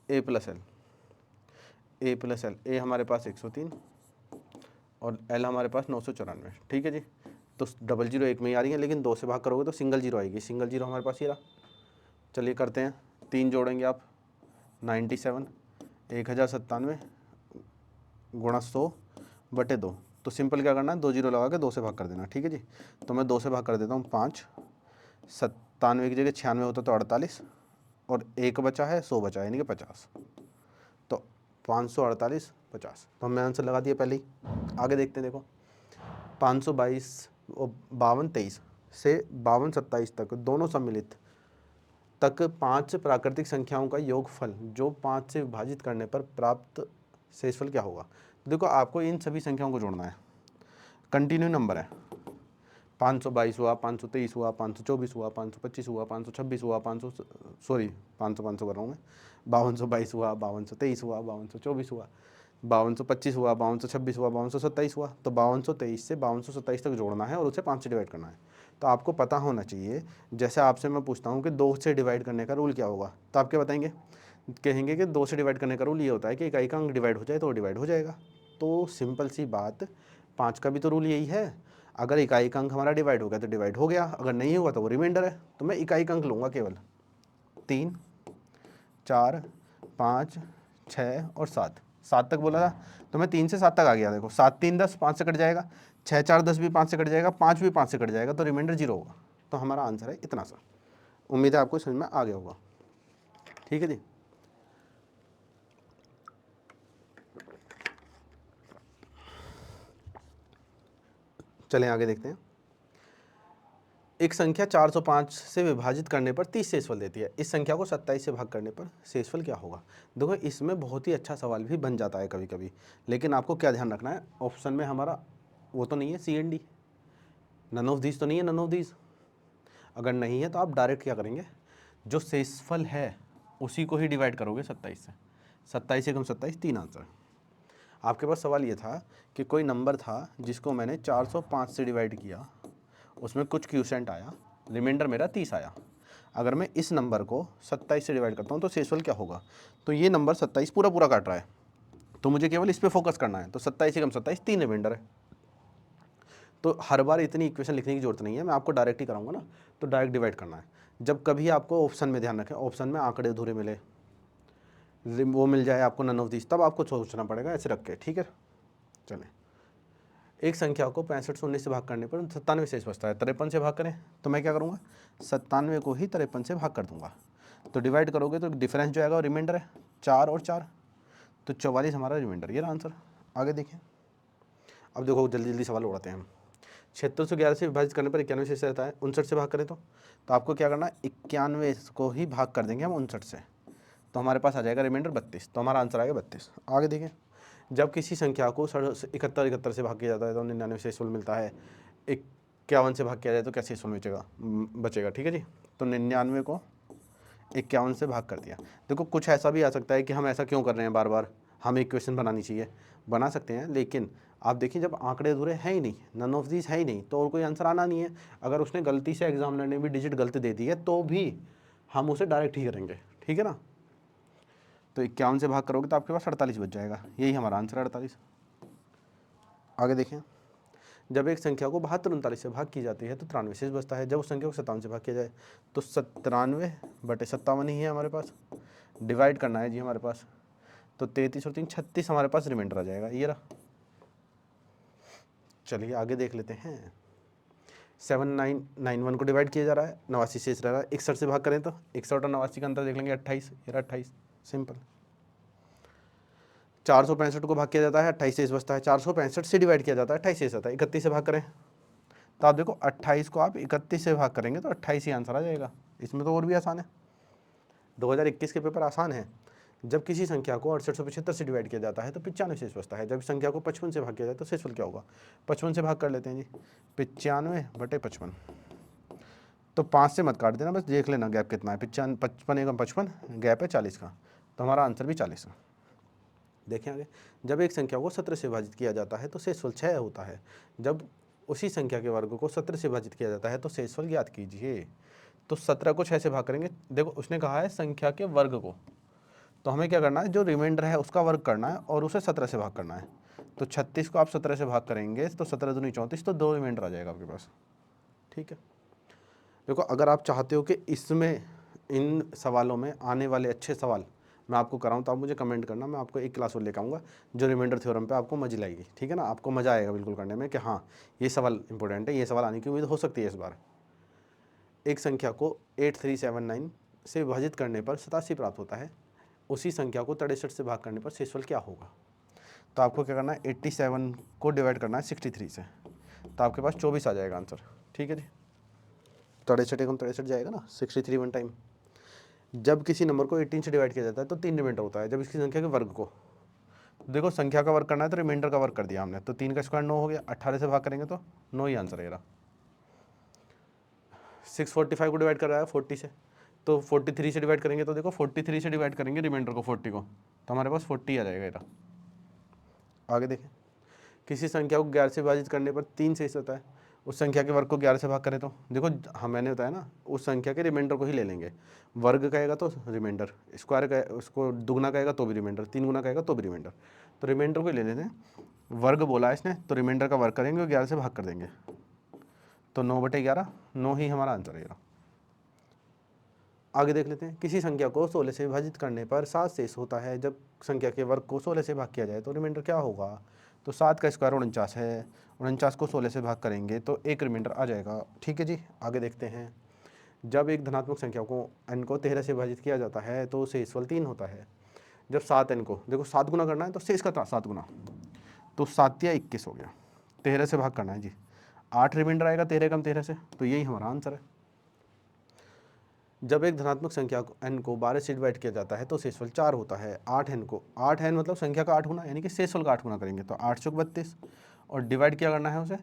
a + l, a + l, a हमारे पास 103 और l हमारे पास 994, ठीक है जी। तो 00 एक में ही आ रही है, लेकिन 2 से भाग करोगे तो सिंगल जीरो आएगी, सिंगल जीरो हमारे पास ये रहा। चलिए करते हैं, 3 जोड़ेंगे आप, 97, 1097 गुणा 100 बटे 2, तो सिंपल क्या करना है, 2 जीरो लगा के 2 से भाग कर देना, ठीक है जी। तो मैं 2 से भाग कर देता हूँ, 5, 97 की जगह 96 होता तो 48, और 1 बचा है, 100 बचा है, यानी कि 50, तो 548 50, तो हमने आंसर लगा दिया पहले ही। आगे देखते हैं, देखो 522 और 52 23 से 52 27 तक दोनों सम्मिलित तक 5 प्राकृतिक संख्याओं का योगफल जो 5 से विभाजित करने पर प्राप्त शेषफल क्या होगा। देखो आपको इन सभी संख्याओं को जोड़ना है, कंटिन्यू नंबर है, 522 हुआ, 523 हुआ, 524 हुआ, 525 हुआ, 526 हुआ, 500 कर रहा हूँ मैं, 5222 हुआ, 5223 हुआ, 5224 हुआ, 5225 हुआ, 5226 हुआ, 5227 हुआ, तो 5223 से 5227 तक जोड़ना है और उसे 5 से डिवाइड करना है। तो आपको पता होना चाहिए, जैसे आपसे मैं पूछता हूँ कि 2 से डिवाइड करने का रूल क्या होगा, तो आप क्या बताएंगे, कहेंगे कि 2 से डिवाइड करने का रूल ये होता है कि इकाई का अंक डिवाइड हो जाए तो डिवाइड हो जाएगा। तो सिंपल सी बात, 5 का भी तो रूल यही है, अगर इकाई का अंक हमारा डिवाइड हो गया तो डिवाइड हो गया, अगर नहीं हुआ तो वो रिमाइंडर है। तो मैं इकाई का अंक लूँगा केवल 3, 4, 5, 6 और 7, 7 तक बोला था, तो मैं 3 से 7 तक आ गया। देखो 7 3 10, 5 से कट जाएगा, 6 4 10 भी 5 से कट जाएगा, 5 भी 5 से कट जाएगा, तो रिमाइंडर 0 होगा। तो हमारा आंसर है इतना सा। उम्मीद है आपको समझ में आ गया होगा, ठीक है जी। चलें आगे देखते हैं। एक संख्या 405 से विभाजित करने पर 30 शेषफल देती है, इस संख्या को 27 से भाग करने पर शेषफल क्या होगा। देखो इसमें बहुत ही अच्छा सवाल भी बन जाता है कभी कभी, लेकिन आपको क्या ध्यान रखना है, ऑप्शन में हमारा वो तो नहीं है CND, नन ऑफ दीज तो नहीं है, नन ऑफ दीज। अगर नहीं है तो आप डायरेक्ट क्या करेंगे, जो शेषफल है उसी को ही डिवाइड करोगे 27 से, 27 से कम 27, 3 आंसर। आपके पास सवाल ये था कि कोई नंबर था जिसको मैंने 405 से डिवाइड किया, उसमें कुछ क्यूसेंट आया, रिमाइंडर मेरा 30 आया। अगर मैं इस नंबर को 27 से डिवाइड करता हूँ तो शेषफल क्या होगा। तो ये नंबर 27 पूरा पूरा काट रहा है, तो मुझे केवल इस पर फोकस करना है। तो 27 से कम 27, 3 रिमाइंडर है, तो हर बार इतनी इक्वेशन लिखने की जरूरत नहीं है, मैं आपको डायरेक्ट ही कराऊंगा ना, तो डायरेक्ट डिवाइड करना है। जब कभी आपको ऑप्शन में, ध्यान रखें ऑप्शन में आंकड़े अधूरे मिले, वो मिल जाए आपको नन ऑफ दिस, तब आपको सोचना पड़ेगा ऐसे रख के, ठीक है। चलें, एक संख्या को 65 से 19 से भाग करने पर 97 शेष बचता है, 53 से भाग करें तो मैं क्या करूँगा, 97 को ही 53 से भाग कर दूंगा। तो डिवाइड करोगे तो डिफरेंस जो आएगा वो रिमाइंडर है 4 और 4, तो 44 हमारा रिमाइंडर, ये रहा आंसर। आगे देखिए, अब देखो जल्दी जल्दी सवाल उड़ाते हैं हम। 7611 से विभाजित करने पर 91 शेष रहता है, 59 से भाग करें तो आपको क्या करना है, 91 को ही भाग कर देंगे हम 59 से, तो हमारे पास आ जाएगा रिमाइंडर 32, तो हमारा आंसर आएगा 32। आगे देखिए, जब किसी संख्या को 71 से भाग किया जाता है तो 99 शेषफल मिलता है, 51 से भाग किया जाए तो क्या शेषफल बचेगा, ठीक है जी। तो 99 को 51 से भाग कर दिया। देखो कुछ ऐसा भी आ सकता है कि हम ऐसा क्यों कर रहे हैं बार बार, हमें इक्वेशन बनानी चाहिए, बना सकते हैं, लेकिन आप देखिए जब आंकड़े अधूरे हैं ही नहीं, नन ऑफ दीज है ही नहीं, तो और कोई आंसर आना नहीं है। अगर उसने गलती से एग्जामिनर ने भी डिजिट गलत दे दी है तो भी हम उसे डायरेक्ट ही करेंगे, ठीक है ना। तो 51 से भाग करोगे तो आपके पास 48 बच जाएगा, यही हमारा आंसर है 48। आगे देखें, जब एक संख्या को 72-39 से भाग की जाती है तो 93 शेष बचता है, जब उस संख्या को 57 से भाग किया जाए तो 97/57 ही है हमारे पास, डिवाइड करना है जी हमारे पास, तो 33 और 3 36 हमारे पास रिमाइंडर आ जाएगा, ये रहा। चलिए आगे देख लेते हैं, 7991 को डिवाइड किया जा रहा है, 89 शेष रह रहा है, 61 से भाग करें तो 61 और 89 का अंतर देख लेंगे 28, ये रहा 28, सिंपल। 465 को भाग किया जाता है, 28 शेष बचता है, 465 से डिवाइड किया जाता है, 28 शेष आता है, 31 से भाग करें तो आप देखो 28 को आप 31 से भाग करेंगे तो 28 ही आंसर आ जाएगा। इसमें तो और भी आसान है, 2021 के पेपर आसान है। जब किसी संख्या को 6875 से डिवाइड किया जाता है तो 95 शेष बचता है, जब संख्या को 55 से भाग किया जाए तो शेषफल क्या होगा, 55 से भाग कर लेते हैं जी, 95/55, तो 5 से मत काट देना, बस देख लेना गैप कितना है, 55 एकम 55, गैप है 40 का, तो हमारा आंसर भी 40 है। देखें आगे, जब एक संख्या को 17 से विभाजित किया जाता है तो शेषफल 6 होता है, जब उसी संख्या के वर्ग को 17 से विभाजित किया जाता है तो शेषफल ज्ञात कीजिए। तो 17 को 6 से भाग करेंगे, देखो उसने कहा है संख्या के वर्ग को, तो हमें क्या करना है, जो रिमाइंडर है उसका वर्ग करना है और उसे 17 से भाग करना है। तो 36 को आप 17 से भाग करेंगे तो 17 दूनी 34, तो 2 रिमाइंडर आ जाएगा आपके पास, ठीक है। देखो अगर आप चाहते हो कि इसमें इन सवालों में आने वाले अच्छे सवाल मैं आपको कराऊं तो आप मुझे कमेंट करना, मैं आपको एक क्लास और लेकर आऊँगा जो रिमाइंडर थ्योरम पे आपको मजा लाएगी, ठीक है ना, आपको मज़ा आएगा बिल्कुल करने में कि हाँ ये सवाल इंपॉर्टेंट है, ये सवाल आने की उम्मीद हो सकती है इस बार। एक संख्या को 8379 से विभाजित करने पर 87 प्राप्त होता है, उसी संख्या को 63 से भाग करने पर शेषफल क्या होगा। तो आपको क्या करना है, 87 को डिवाइड करना है 63 से, तो आपके पास 24 आ जाएगा आंसर, ठीक है जी। 63 एकम 63 जाएगा ना, 63 वन टाइम। जब किसी नंबर को 18 से डिवाइड किया जाता है तो 3 रिमाइंडर होता है, जब इसकी संख्या के वर्ग को, देखो संख्या का वर्ग करना है तो रिमाइंडर का वर्ग कर दिया हमने, तो 3 का स्क्वायर 9 हो गया, 18 से भाग करेंगे तो 9 ही आंसर है। 645 को डिवाइड कर रहा है 40 से, तो 43 से डिवाइड करेंगे तो देखो 43 से डिवाइड करेंगे रिमाइंडर को 40 को, तो हमारे पास 40 आ जाएगा ये। आगे देखें, किसी संख्या को 11 से विभाजित करने पर 3 शेष होता है, उस संख्या के वर्ग को 11 से भाग करें तो देखो हम मैंने बताया ना उस संख्या के रिमाइंडर को ही ले लेंगे, वर्ग कहेगा तो रिमाइंडर, स्क्वायर का उसको दुगुना कहेगा तो भी रिमाइंडर, 3 गुना कहेगा तो भी रिमाइंडर, तो रिमाइंडर को ही ले लेते हैं। वर्ग बोला है इसने तो रिमाइंडर का वर्ग करेंगे और 11 से भाग कर देंगे, तो 9/11, 9 ही हमारा आंसर है। आगे देख लेते हैं, किसी संख्या को 16 से विभाजित करने पर 7 शेष होता है, जब संख्या के वर्ग को 16 से भाग किया जाए तो रिमाइंडर क्या होगा। तो 7 का स्क्वायर 49 है, 49 को 16 से भाग करेंगे तो एक रिमाइंडर आ जाएगा, ठीक है जी। आगे देखते हैं, जब एक धनात्मक संख्या को n को 13 से विभाजित किया जाता है तो शेषफल 3 होता है, जब 7n को देखो 7 गुना करना है तो शेष का 7 गुना, तो 7 या 21 हो गया, 13 से भाग करना है जी, 8 रिमाइंडर आएगा 13 कम 13 से, तो यही हमारा आंसर है। जब एक धनात्मक संख्या को n को 12 से डिवाइड किया जाता है तो शेषफल 4 होता है, 8n को 8n मतलब संख्या का 8 गुना, यानी कि शेषफल का 8 गुना करेंगे तो 8 चौक 32, और डिवाइड क्या करना है उसे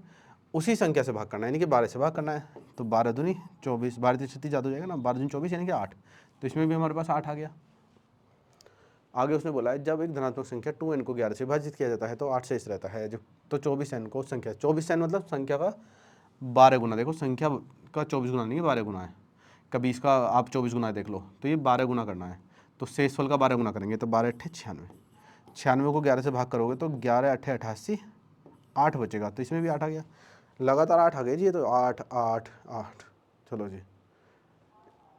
उसी संख्या से भाग करना है, यानी कि 12 से भाग करना है, तो 12 दूनी 24, 12 से 36 ज़्यादा हो जाएगा ना, 12 दूनी 24 यानी कि 8, तो इसमें भी हमारे पास 8 आ गया। आगे उसने बोला है जब एक धनात्मक संख्या 2n को 11 से विभाजित किया जाता है तो 8 शेष रहता है, जब तो 24n को संख्या 24n मतलब संख्या का 12 गुना, देखो संख्या का 24 गुना नहीं है 12 गुना है, कभी इसका आप 24 गुना देख लो, तो ये 12 गुना करना है, तो शेषफल का 12 गुना करेंगे तो 12 8 96, 96 को 11 से भाग करोगे तो 11 8 88, 8 बचेगा, तो इसमें भी 8 आ गया। लगातार 8 आ गए जी, ये तो 8 8 8। चलो जी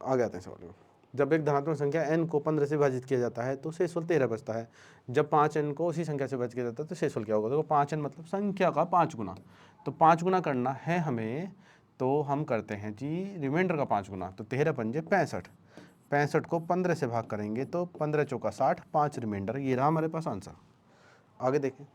आगे आते हैं सवाल में। जब एक धनात्मक संख्या n को 15 से विभाजित किया जाता है तो शेषफल 13 बचता है। जब 5n को उसी संख्या से विभाजित किया जाता है तो शेषफल क्या होगा? देखो 5n मतलब संख्या का 5 गुना, तो 5 गुना करना है हमें, तो हम करते हैं जी रिमाइंडर का 5 गुना, तो 13 पंजे 65, 65 को 15 से भाग करेंगे तो 15 चौका 60, 5 रिमाइंडर, ये रहा हमारे पास आंसर। आगे देखें,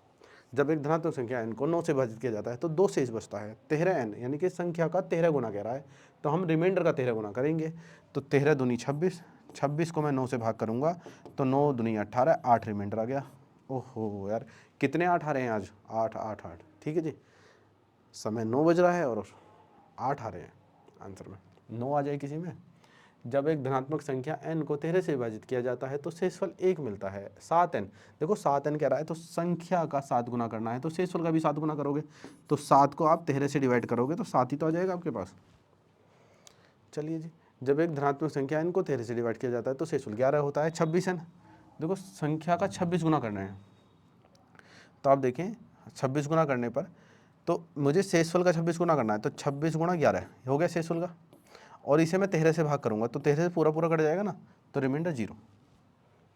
जब एक धनात्मक संख्या n को 9 से विभाजित किया जाता है तो 2 शेष बचता है। 13n यानी कि संख्या का 13 गुना कह रहा है, तो हम रिमाइंडर का 13 गुना करेंगे, तो 13 दूनी 26, 26 को मैं 9 से भाग करूंगा तो 9 दूनी 18, 8 रिमाइंडर आ गया। ओहो यार, कितने 8 आ रहे हैं आज? 8 8 8। ठीक है जी, समय 9 बज रहा है और 8 आ रहे हैं आंसर में। 9 आ जाए किसी में। जब एक धनात्मक संख्या n को 13 से विभाजित किया जाता है तो शेषफल 1 मिलता है। 7n, देखो 7n कह रहा है तो संख्या का 7 गुना करना है, तो शेषफल का भी 7 गुना करोगे, तो 7 को आप 13 से डिवाइड करोगे तो 7 ही तो आ जाएगा आपके पास। चलिए जी, जब एक धनात्मक संख्या n को 13 से डिवाइड किया जाता है तो शेषफल 11 होता है। 26n, देखो संख्या का 26 गुना करना है, तो आप देखें 26 गुना करने पर, तो मुझे शेषफल का 26 गुना करना है, तो 26 गुणा 11 हो गया शेषफल का, और इसे मैं 13 से भाग करूंगा तो 13 से पूरा पूरा कट जाएगा ना, तो रिमाइंडर 0।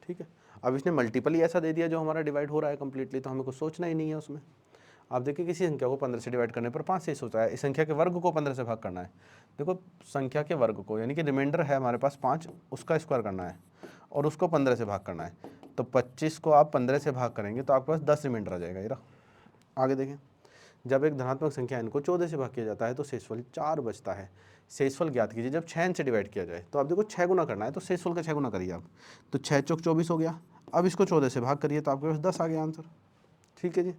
ठीक है, अब इसने मल्टीपल ही ऐसा दे दिया जो हमारा डिवाइड हो रहा है कंप्लीटली, तो हमें कुछ सोचना ही नहीं है उसमें। आप देखिए किसी संख्या को 15 से डिवाइड करने पर 5 शेष होता है, इस संख्या के वर्ग को 15 से भाग करना है। देखो संख्या के वर्ग को, यानी कि रिमाइंडर है हमारे पास 5, उसका स्क्वायर करना है और उसको 15 से भाग करना है, तो 25 को आप 15 से भाग करेंगे तो आपके पास 10 रिमाइंडर आ जाएगा। ये आगे देखें, जब एक धनात्मक संख्या n को 14 से भाग किया जाता है तो शेषफल 4 बचता है। शेषफल ज्ञात कीजिए जब 6n से डिवाइड किया जाए, तो आप देखो 6 गुना करना है, तो शेषफल का 6 गुना करिए आप, तो 6 चौक 24 हो गया। अब इसको 14 से भाग करिए तो आपके पास 10 आ गया आंसर। ठीक है जी,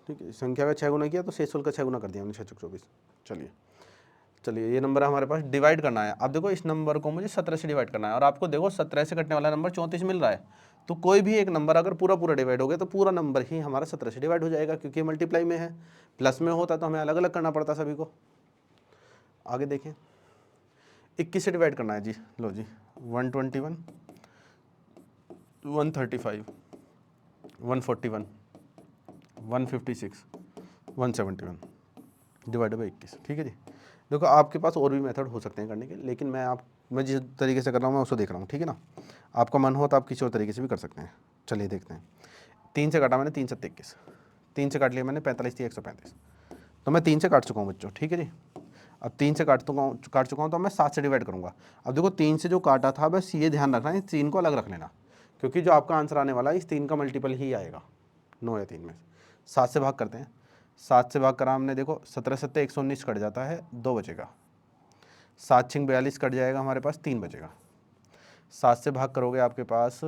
ठीक है, संख्या का 6 गुना किया तो शेषफल का 6 गुना कर दिया हमने, 6 चौक 24। चलिए चलिए, ये नंबर हमारे पास डिवाइड करना है। अब देखो इस नंबर को मुझे 17 से डिवाइड करना है, और आपको देखो 17 से कटने वाला नंबर 34 मिल रहा है, तो कोई भी एक नंबर अगर पूरा पूरा डिवाइड हो गया तो पूरा नंबर ही हमारा 17 से डिवाइड हो जाएगा, क्योंकि मल्टीप्लाई में है। प्लस में होता तो हमें अलग अलग करना पड़ता सभी को। आगे देखें, 21 से डिवाइड करना है जी, लो जी 121, 135, 141, 156, 171 डिवाइड बाई 21। ठीक है जी, देखो आपके पास और भी मेथड हो सकते हैं करने के, लेकिन मैं जिस तरीके से कर रहा हूँ मैं उसको देख रहा हूँ। ठीक है ना, आपका मन हो तो आप किसी और तरीके से भी कर सकते हैं। चलिए देखते हैं, 3 से काटा मैंने, 3 7 21, 3 से काट लिया मैंने, 45 थी 135, तो मैं 3 से काट चुका हूँ बच्चों। ठीक है जी, अब 3 से काट चुका हूँ तो मैं 7 से डिवाइड करूँगा। अब देखो 3 से जो काटा था बस ये ध्यान रखना है, इस 3 को अलग रख लेना, क्योंकि जो आपका आंसर आने वाला है इस 3 का मल्टीपल ही आएगा, 9 या 3 में। 7 से भाग करते हैं, 7 से भाग करा हमने, देखो 17 7 119 कट जाता है, 2 बचेगा। 7 6 42 कट जाएगा हमारे पास, 3 बचेगा। 7 से भाग करोगे आपके पास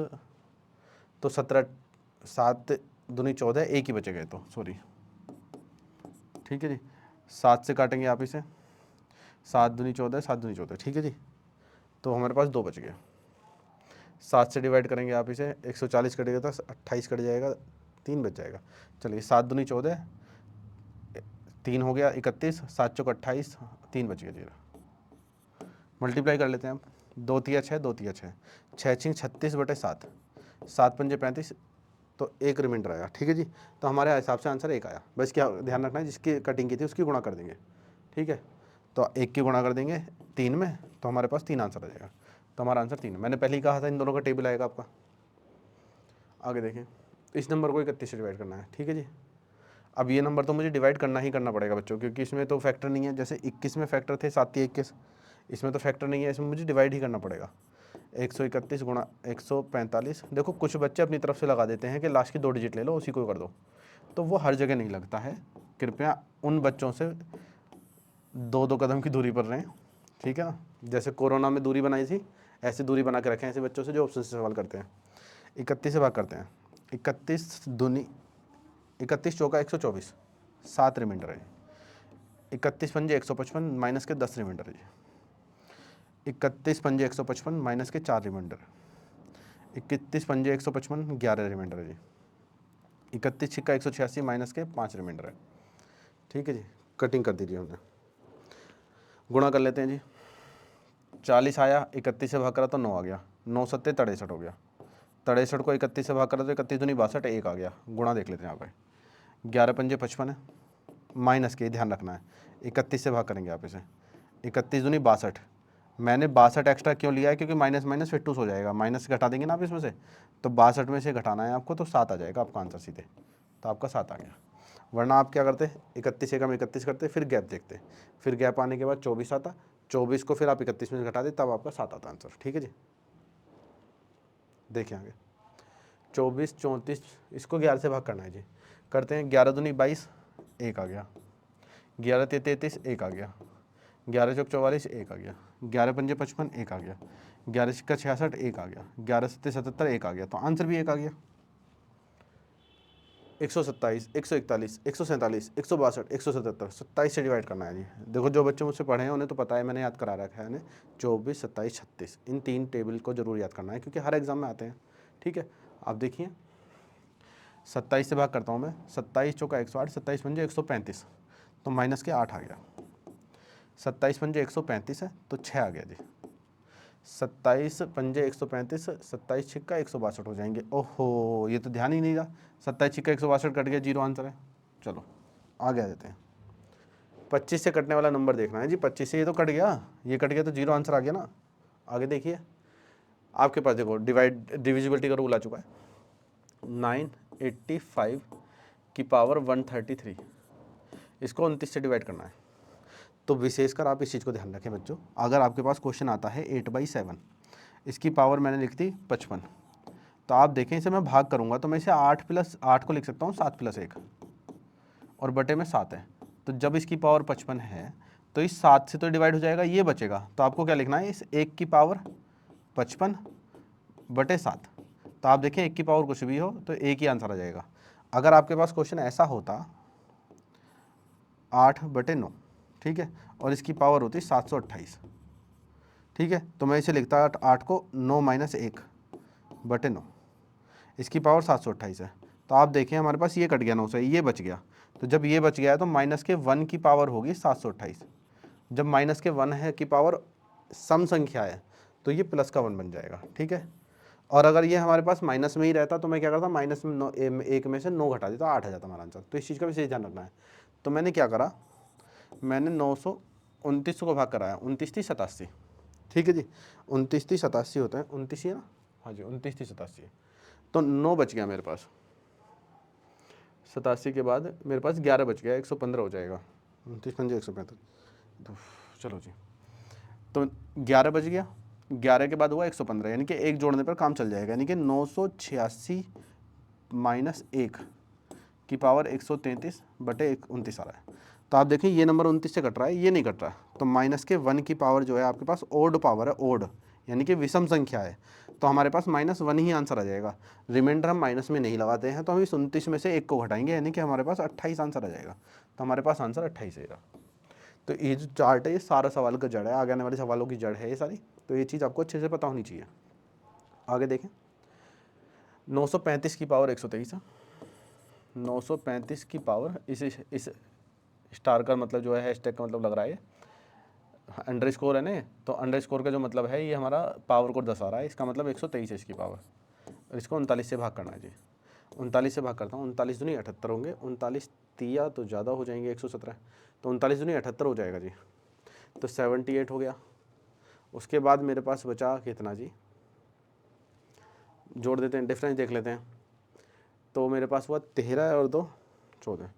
तो 17, 7 दूनी 14, एक ही बचेगा तो सॉरी। ठीक है जी, 7 से काटेंगे आप इसे, 7 दूनी 14, 7 दूनी 14। ठीक है जी, तो हमारे पास 2 बच गया। 7 से डिवाइड करेंगे आप इसे, 140 कटेगा तो 28 कट जाएगा, 3 बच जाएगा। चलिए 7 दूनी 14, 3 हो गया 31, 7 चौक 28, 3 बच गया जी। मल्टीप्लाई कर लेते हैं हम, 2 तिया 6, 2 तिया 6, 6 6 36 बटे 7, 7 पंजे 35, तो एक रिमाइंडर आया। ठीक है जी, तो हमारे हिसाब से आंसर 1 आया। बस क्या ध्यान रखना है, जिसकी कटिंग की थी उसकी गुणा कर देंगे। ठीक है, तो 1 की गुणा कर देंगे 3 में, तो हमारे पास 3 आंसर आ जाएगा, तो हमारा आंसर 3 है। मैंने पहले ही कहा था इन दोनों का टेबल आएगा आपका। आगे देखें, इस नंबर को 31 से डिवाइड करना है। ठीक है जी, अब ये नंबर तो मुझे डिवाइड करना ही करना पड़ेगा बच्चों, क्योंकि इसमें तो फैक्टर नहीं है, जैसे 21 में फैक्टर थे 7 21, इसमें तो फैक्टर नहीं है, इसमें मुझे डिवाइड ही करना पड़ेगा। 131 गुणा 145, देखो कुछ बच्चे अपनी तरफ से लगा देते हैं कि लास्ट की 2 डिजिट ले लो उसी को कर दो, तो वो हर जगह नहीं लगता है। कृपया उन बच्चों से 2-2 कदम की दूरी पर रहें। ठीक है ना, जैसे कोरोना में दूरी बनाई थी, ऐसी दूरी बना के रखें ऐसे बच्चों से जो ऑप्शन से सवाल करते हैं। 31 से भाग करते हैं, 31 दूनी 31 चौका 124, 7 रिमाइंडर है। 31 पंजे 155 माइनस के 10 रिमाइंडर है। 31 पंजे 155 माइनस के 4 रिमाइंडर। 31 पंजे 155 11 रिमाइंडर है जी। 31 छिक्का 186 माइनस के 5 रिमाइंडर है। ठीक है जी, कटिंग कर दीजिए हमने, गुणा कर लेते हैं जी। 40 आया, 31 से भाग करा तो 9 आ गया, 9 सत्ते 63 हो गया। 63 को 31 से भाग करा तो 31 दूनी 62, 1 आ गया। गुणा देख लेते हैं यहाँ पे, 11 पंजे 55 है, माइनस के ध्यान रखना है, 31 से भाग करेंगे आप इसे, 31 दूनी 62, मैंने 62 एक्स्ट्रा क्यों लिया है, क्योंकि माइनस माइनस फिर टूस हो जाएगा, माइनस घटा देंगे ना आप इसमें से, तो 62 में से घटाना है आपको, तो 7 आ जाएगा आपका आंसर सीधे, तो आपका 7 आ गया। वरना आप क्या करते, 31 एकम 31 करते, फिर गैप देखते, फिर गैप आने के बाद 24 आता, 24 को फिर आप 31 में से घटा दे, तब आपका 7 आता आंसर। ठीक है जी, देखिए आगे 24 34, इसको 11 से भाग करना है जी, करते हैं। 11 दूनी 22, 1 आ गया, 11 ते 33, 1 आ गया, 11 चौक 44, 1 आ गया, 11 पंजे 55, 1 आ गया, 11 छिक्का 66, 1 आ गया, 11 सत्ते 77, 1 आ गया, तो आंसर भी 1 आ गया। 127, 141, 147, 162, 177, 27 से डिवाइड करना है जी। देखो जो बच्चे मुझसे पढ़े हैं उन्हें तो पता है, मैंने याद करा रखा है, 24, 27, 36, इन 3 टेबल को जरूर याद करना है, क्योंकि हर एग्जाम में आते हैं। ठीक है, आप देखिए 27 से भाग करता हूँ मैं, 27 चौका 108, 27 पंजे 135, तो माइनस के 8 आ गया, 27 पंजे 135 है तो 6 आ गया जी, 27 पंजे 135, 27 छिक्का 162 हो जाएंगे। ओहो, ये तो ध्यान ही नहीं रहा, 27 छिक्का 162 कट गया, 0 आंसर है। चलो आगे आ जाते हैं, 25 से कटने वाला नंबर देखना है जी, 25 से ये तो कट गया, ये कट गया तो 0 आंसर आ गया ना। आगे देखिए आपके पास, देखो डिविजिबिलिटी का रूल आ चुका है, 985 की पावर 133, इसको 29 से डिवाइड करना है। तो विशेषकर आप इस चीज़ को ध्यान रखें बच्चों, अगर आपके पास क्वेश्चन आता है 8/7, इसकी पावर मैंने लिख दी 55, तो आप देखें इसे मैं भाग करूंगा तो मैं इसे 8 को लिख सकता हूँ 7 + 1, और बटे में 7 है, तो जब इसकी पावर 55 है तो इस 7 से तो डिवाइड हो जाएगा, ये बचेगा, तो आपको क्या लिखना है, इस 1 की पावर 55 बटे 7, तो आप देखें 1 की पावर कुछ भी हो तो एक ही आंसर आ जाएगा। अगर आपके पास क्वेश्चन ऐसा होता 8/9, ठीक है, और इसकी पावर होती 728, ठीक है, तो मैं इसे लिखता 8 को 9 - 1 बटे 9, इसकी पावर 728 है, तो आप देखें हमारे पास ये कट गया 9 से, ये बच गया, तो जब ये बच गया है तो माइनस के 1 की पावर होगी 728, जब माइनस के 1 है की पावर सम संख्या है तो ये प्लस का 1 बन जाएगा। ठीक है, और अगर ये हमारे पास माइनस में ही रहता तो मैं क्या करता, माइनस में 1 में से 9 घटा देता, 8 आ जाता हमारा आंसर। तो इस चीज़ का विशेष ध्यान रखना है। तो मैंने क्या करा, मैंने 929 को भाग कराया, 29 थी 87, ठीक है जी, 29 थी 87 होता है, 29 ही है ना, हाँ जी 29 थी 87, तो 9 बच गया मेरे पास, 87 के बाद मेरे पास 11 बच गया, 115 हो जाएगा, 29 पंजे 135, तो चलो जी, तो 11 बच गया, 11 के बाद हुआ 115, यानी कि एक जोड़ने पर काम चल जाएगा, यानी कि 986 - 1 की पावर 133 बटे 29 आ रहा है। तो आप देखें ये नंबर 29 से कट रहा है, ये नहीं कट रहा है, तो माइनस के 1 की पावर जो है आपके पास ओड पावर है, ओड यानी कि विषम संख्या है, तो हमारे पास -1 ही आंसर आ जाएगा। रिमाइंडर हम माइनस में नहीं लगाते हैं, तो हम इस 29 में से 1 को घटाएंगे, यानी कि हमारे पास 28 आंसर आ जाएगा, तो हमारे पास आंसर 28 आएगा। तो ये जो चार्ट है ये सारा सवाल का जड़ है, आगे आने वाले सवालों की जड़ है ये सारी, तो ये चीज़ आपको अच्छे से पता होनी चाहिए। आगे देखें, 935 की पावर 123 है, 935 की पावर, इस स्टार का मतलब जो है हैशटैग का मतलब लग रहा है अंडर स्कोर है ना, तो अंडर स्कोर का जो मतलब है ये हमारा पावर को दर्शा रहा है, इसका मतलब 123 है इसकी पावर, और इसको 39 से भाग करना है जी। 39 से भाग करता हूँ, 39 दूनी 78 होंगे, 39 तिया तो ज़्यादा हो जाएंगे 117, तो 39 दूनी 78 हो जाएगा जी, तो 78 हो गया। उसके बाद मेरे पास बचा कितना जी, जोड़ देते हैं, डिफरेंस देख लेते हैं, तो मेरे पास हुआ 13 और 2 14,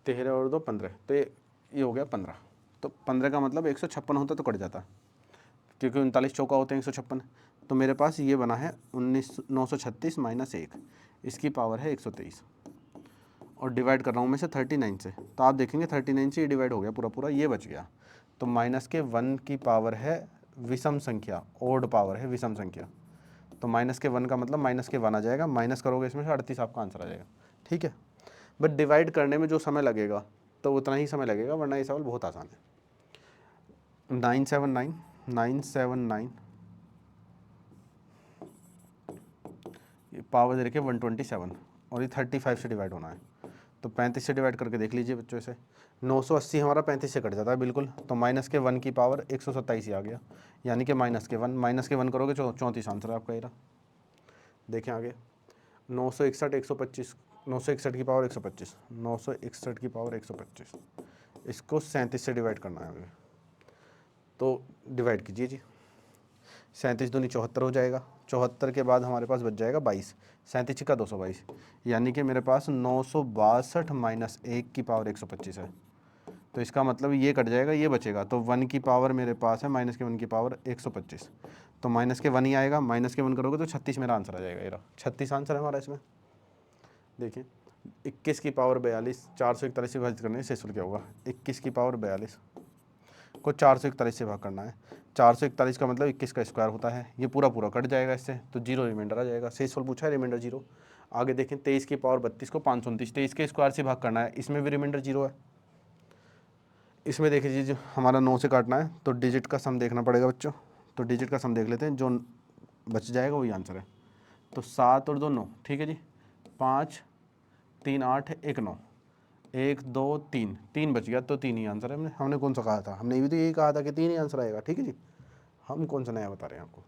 13 और 2 15, तो ये हो गया 15, तो 15 का मतलब 156 होता तो कट जाता, क्योंकि 39 चौका होते हैं 156, तो मेरे पास ये बना है 936 - 1, इसकी पावर है 123, और डिवाइड कर रहा हूँ मैं इसे 39 से, तो आप देखेंगे 39 से ये डिवाइड हो गया पूरा पूरा, ये बच गया, तो माइनस के 1 की पावर है विषम संख्या, ओड पावर है विषम संख्या, तो माइनस के 1 का मतलब माइनस के 1 आ जाएगा, माइनस करोगे इसमें से 38 आपका आंसर आ जाएगा। ठीक है, बट डिवाइड करने में जो समय लगेगा तो उतना ही समय लगेगा, वरना ये सवाल बहुत आसान है। 979 ये पावर दे रखी है 127, और ये 35 से डिवाइड होना है, तो 35 से डिवाइड करके देख लीजिए बच्चों से, 980 हमारा 35 से कट जाता है बिल्कुल, तो माइनस के 1 की पावर 127 ही आ गया, यानी कि -1 करोगे 34 आंसर आपका ये रहा। देखें आगे, 961 125, 961 की पावर 125, 961 की पावर 125, इसको 37 से डिवाइड करना है हमें। तो डिवाइड कीजिए जी, 37 दूनी 74 हो जाएगा, 74 के बाद हमारे पास बच जाएगा 22, 37 का 222, यानी कि मेरे पास 962 माइनस 1 की पावर 125 है। तो इसका मतलब ये कट जाएगा, ये बचेगा, तो 1 की पावर मेरे पास है माइनस के 1 की पावर 125, तो माइनस के 1 ही आएगा, माइनस के 1 करोगे तो 36 मेरा आंसर आ जाएगा। ये रहा 36 आंसर है हमारा इसमें। देखिए 21 की पावर 42, 441 से विभाजित करने से क्या होगा, 21 की पावर 42 को 441 से भाग करना है, 441 का मतलब 21 का स्क्वायर होता है, ये पूरा पूरा कट जाएगा इससे, तो जीरो रिमाइंडर आ जाएगा। शेषफल पूछा है, रिमाइंडर जीरो। आगे देखें 23 की पावर 32 को 529, 23 के स्क्वायर से भाग करना है, इसमें भी रिमाइंडर जीरो है। इसमें देख लीजिए जो हमारा 9 से काटना है तो डिजिट का सम देखना पड़ेगा बच्चों, तो डिजिट का सम देख लेते हैं, जो बच जाएगा वही आंसर है। तो 7 और 2 9, ठीक है जी, 5 3 8 1 9, 1 2 3, 3 बच गया, तो 3 ही आंसर है। हमने कौन सा कहा था, हमने भी तो यही कहा था कि 3 ही आंसर आएगा, ठीक है जी। हम कौन सा नया बता रहे हैं आपको,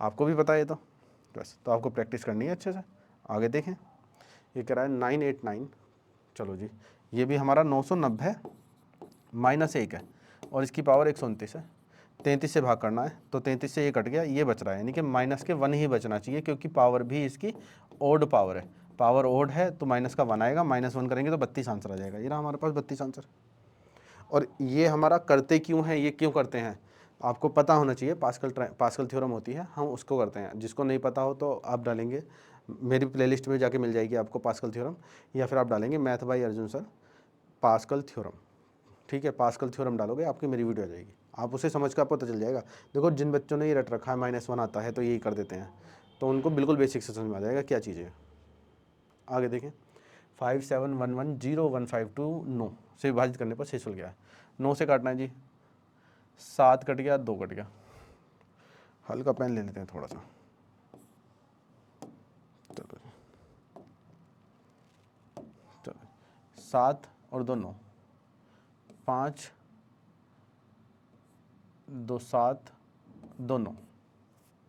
आपको भी पता है तो बस, तो आपको प्रैक्टिस करनी है अच्छे से। आगे देखें, ये कह रहा है 989, चलो जी, ये भी हमारा 990 माइनस 1 है और इसकी पावर 129 है, 33 से भाग करना है, तो 33 से ये कट गया, ये बच रहा है, यानी कि माइनस के 1 ही बचना चाहिए, क्योंकि पावर भी इसकी ओड पावर है, पावर ओड है तो माइनस का 1 आएगा, -1 करेंगे तो 32 आंसर आ जाएगा। ये रहा हमारे पास 32 आंसर। और ये हमारा करते क्यों है, ये क्यों करते हैं, आपको पता होना चाहिए। पास्कल थ्योरम होती है, हम उसको करते हैं। जिसको नहीं पता हो तो आप डालेंगे, मेरी प्लेलिस्ट में जाके मिल जाएगी आपको पास्कल थ्योरम, या फिर आप डालेंगे math bye Arjun sir pascal theorem, ठीक है। पास्कल थ्योरम डालोगे आपकी मेरी वीडियो आ जाएगी, आप उसे समझ कर आपको पता चल जाएगा। देखो जिन बच्चों ने ये रट रखा है -1 आता है तो यही कर देते हैं, तो उनको बिल्कुल बेसिक से समझ में आ जाएगा क्या चीज़ है। आगे देखें, 57110152 9 से विभाजित करने पर शेष हो गया है, 9 से काटना है जी, 7 कट गया, 2 कट गया। हल्का पेन ले लेते हैं थोड़ा सा, चलो चलो, 7 और 2 9, 5 2 7 2 9,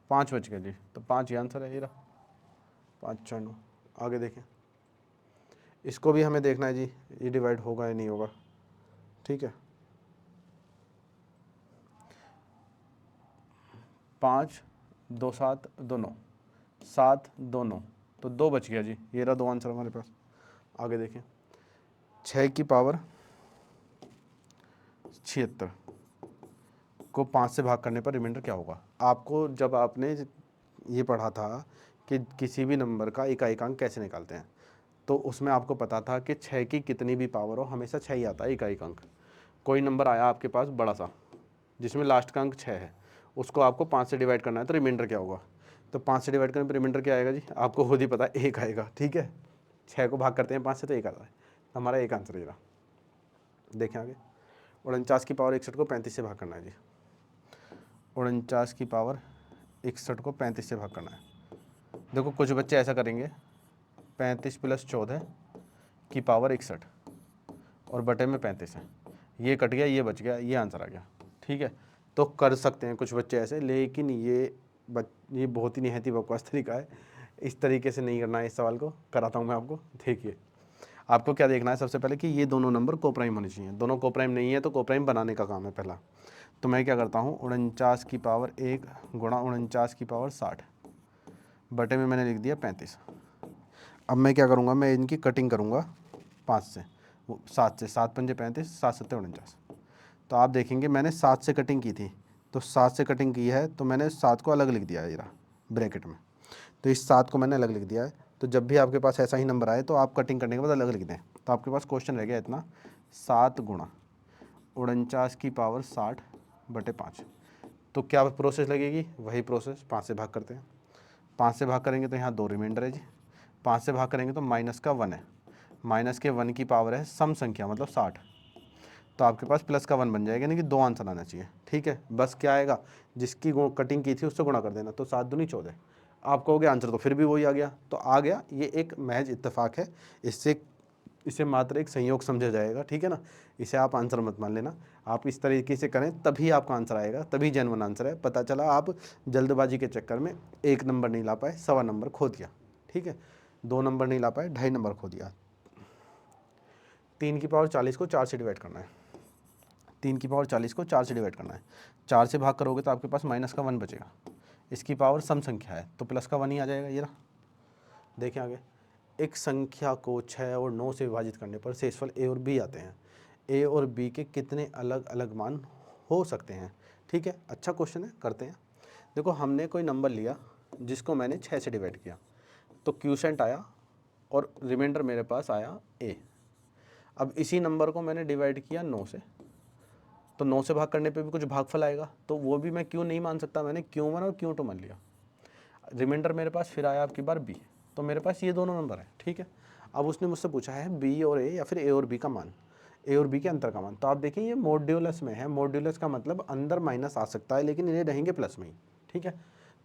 5 बच गया जी, तो 5 ही आंसर है। ये रहा 5 4 9। आगे देखें, इसको भी हमें देखना है जी, ये डिवाइड होगा या नहीं होगा, ठीक है। 5 2 7 2 9, 7 2 9, तो 2 बच गया जी, ये रहा 2 आंसर हमारे पास। आगे देखें, 6 की पावर 76 को 5 से भाग करने पर रिमाइंडर क्या होगा। आपको जब आपने ये पढ़ा था कि किसी भी नंबर का इकाई-अंक कैसे निकालते हैं, तो उसमें आपको पता था कि 6 की कितनी भी पावर हो हमेशा 6 ही आता है इकाई-अंक। कोई नंबर आया आपके पास बड़ा सा जिसमें लास्ट का अंक 6 है, उसको आपको 5 से डिवाइड करना है, तो रिमाइंडर क्या होगा। तो 5 से डिवाइड करने पर रिमाइंडर क्या आएगा जी, आपको खुद ही पता है, 1 आएगा, ठीक है। 6 को भाग करते हैं 5 से तो 1 आता है, हमारा एक आंसर ये रहा। देखें आगे, 49 की पावर 61 को 35 से भाग करना है जी, 49 की पावर 61 को 35 से भाग करना है। देखो कुछ बच्चे ऐसा करेंगे, 35 + 14 की पावर 61 और बटे में 35 है, ये कट गया, ये बच गया, ये आंसर आ गया, ठीक है। तो कर सकते हैं कुछ बच्चे ऐसे, लेकिन ये बहुत ही निहायती बकवास तरीका है, इस तरीके से नहीं करना है। इस सवाल को कराता हूँ मैं आपको। देखिए आपको क्या देखना है, सबसे पहले कि ये दोनों नंबर कोप्राइम होने चाहिए, दोनों कोप्राइम नहीं है तो कोप्राइम बनाने का काम है पहला। तो मैं क्या करता हूँ, 49 की पावर 1 गुणा 49 की पावर 60 बटे में मैंने लिख दिया 35। अब मैं क्या करूँगा, मैं इनकी कटिंग करूँगा 5 से, 7 से, 7 पंजे 35, 7 सत्ते 49। तो आप देखेंगे मैंने 7 से कटिंग की थी, तो 7 से कटिंग की है तो मैंने 7 को अलग लिख दिया है, ये रहा ब्रैकेट में। तो इस 7 को मैंने अलग लिख दिया है, तो जब भी आपके पास ऐसा ही नंबर आए तो आप कटिंग करने के बाद अलग लिख दें। तो आपके पास क्वेश्चन रह गया इतना, 7 गुणा 49 की पावर 60 बटे 5। तो क्या प्रोसेस लगेगी, वही प्रोसेस, 5 से भाग करते हैं। 5 से भाग करेंगे तो यहाँ 2 रिमाइंडर है जी, 5 से भाग करेंगे तो माइनस का 1 है, माइनस के 1 की पावर है सम संख्या मतलब 60, तो आपके पास प्लस का 1 बन जाएगा, यानी कि 2 आंसर आना चाहिए, ठीक है। बस क्या आएगा, जिसकी कटिंग की थी उससे गुणा कर देना, तो 7 दूनी 14। आप कहोगे आंसर तो फिर भी वही आ गया, तो आ गया, ये एक महज इत्तेफाक है, इससे इसे मात्र एक संयोग समझा जाएगा, ठीक है ना। इसे आप आंसर मत मान लेना, आप इस तरीके से करें तभी आपका आंसर आएगा, तभी जेन्युइन आंसर है। पता चला आप जल्दबाजी के चक्कर में 1 नंबर नहीं ला पाए, 1.25 नंबर खो दिया, ठीक है। 2 नंबर नहीं ला पाए, 2.5 नंबर खो दिया। 3 की पावर 40 को 4 से डिवाइड करना है। 3 की पावर 40 को 4 से डिवाइड करना है। 4 से भाग करोगे तो आपके पास माइनस का 1 बचेगा। इसकी पावर सम संख्या है तो प्लस का 1 ही आ जाएगा। ये ना, देखें आगे, एक संख्या को 6 और 9 से विभाजित करने पर शेषफल a और b आते हैं। a और b के कितने अलग अलग मान हो सकते हैं, ठीक है। अच्छा क्वेश्चन है, करते हैं। देखो, हमने कोई नंबर लिया जिसको मैंने 6 से डिवाइड किया, तो क्यूसेंट आया और रिमाइंडर मेरे पास आया a। अब इसी नंबर को मैंने डिवाइड किया 9 से, तो 9 से भाग करने पे भी कुछ भागफल आएगा, तो वो भी मैं क्यों नहीं मान सकता, मैंने Q1 और Q2 मान लिया। रिमाइंडर मेरे पास फिर आया आपकी बार b, तो मेरे पास ये दोनों नंबर है, ठीक है। अब उसने मुझसे पूछा है b और a या फिर a और b का मान, a और b के अंतर का मान। तो आप देखें ये मॉड्यूलस में है, मॉड्यूलस का मतलब अंदर माइनस आ सकता है लेकिन ये रहेंगे प्लस में ही, ठीक है।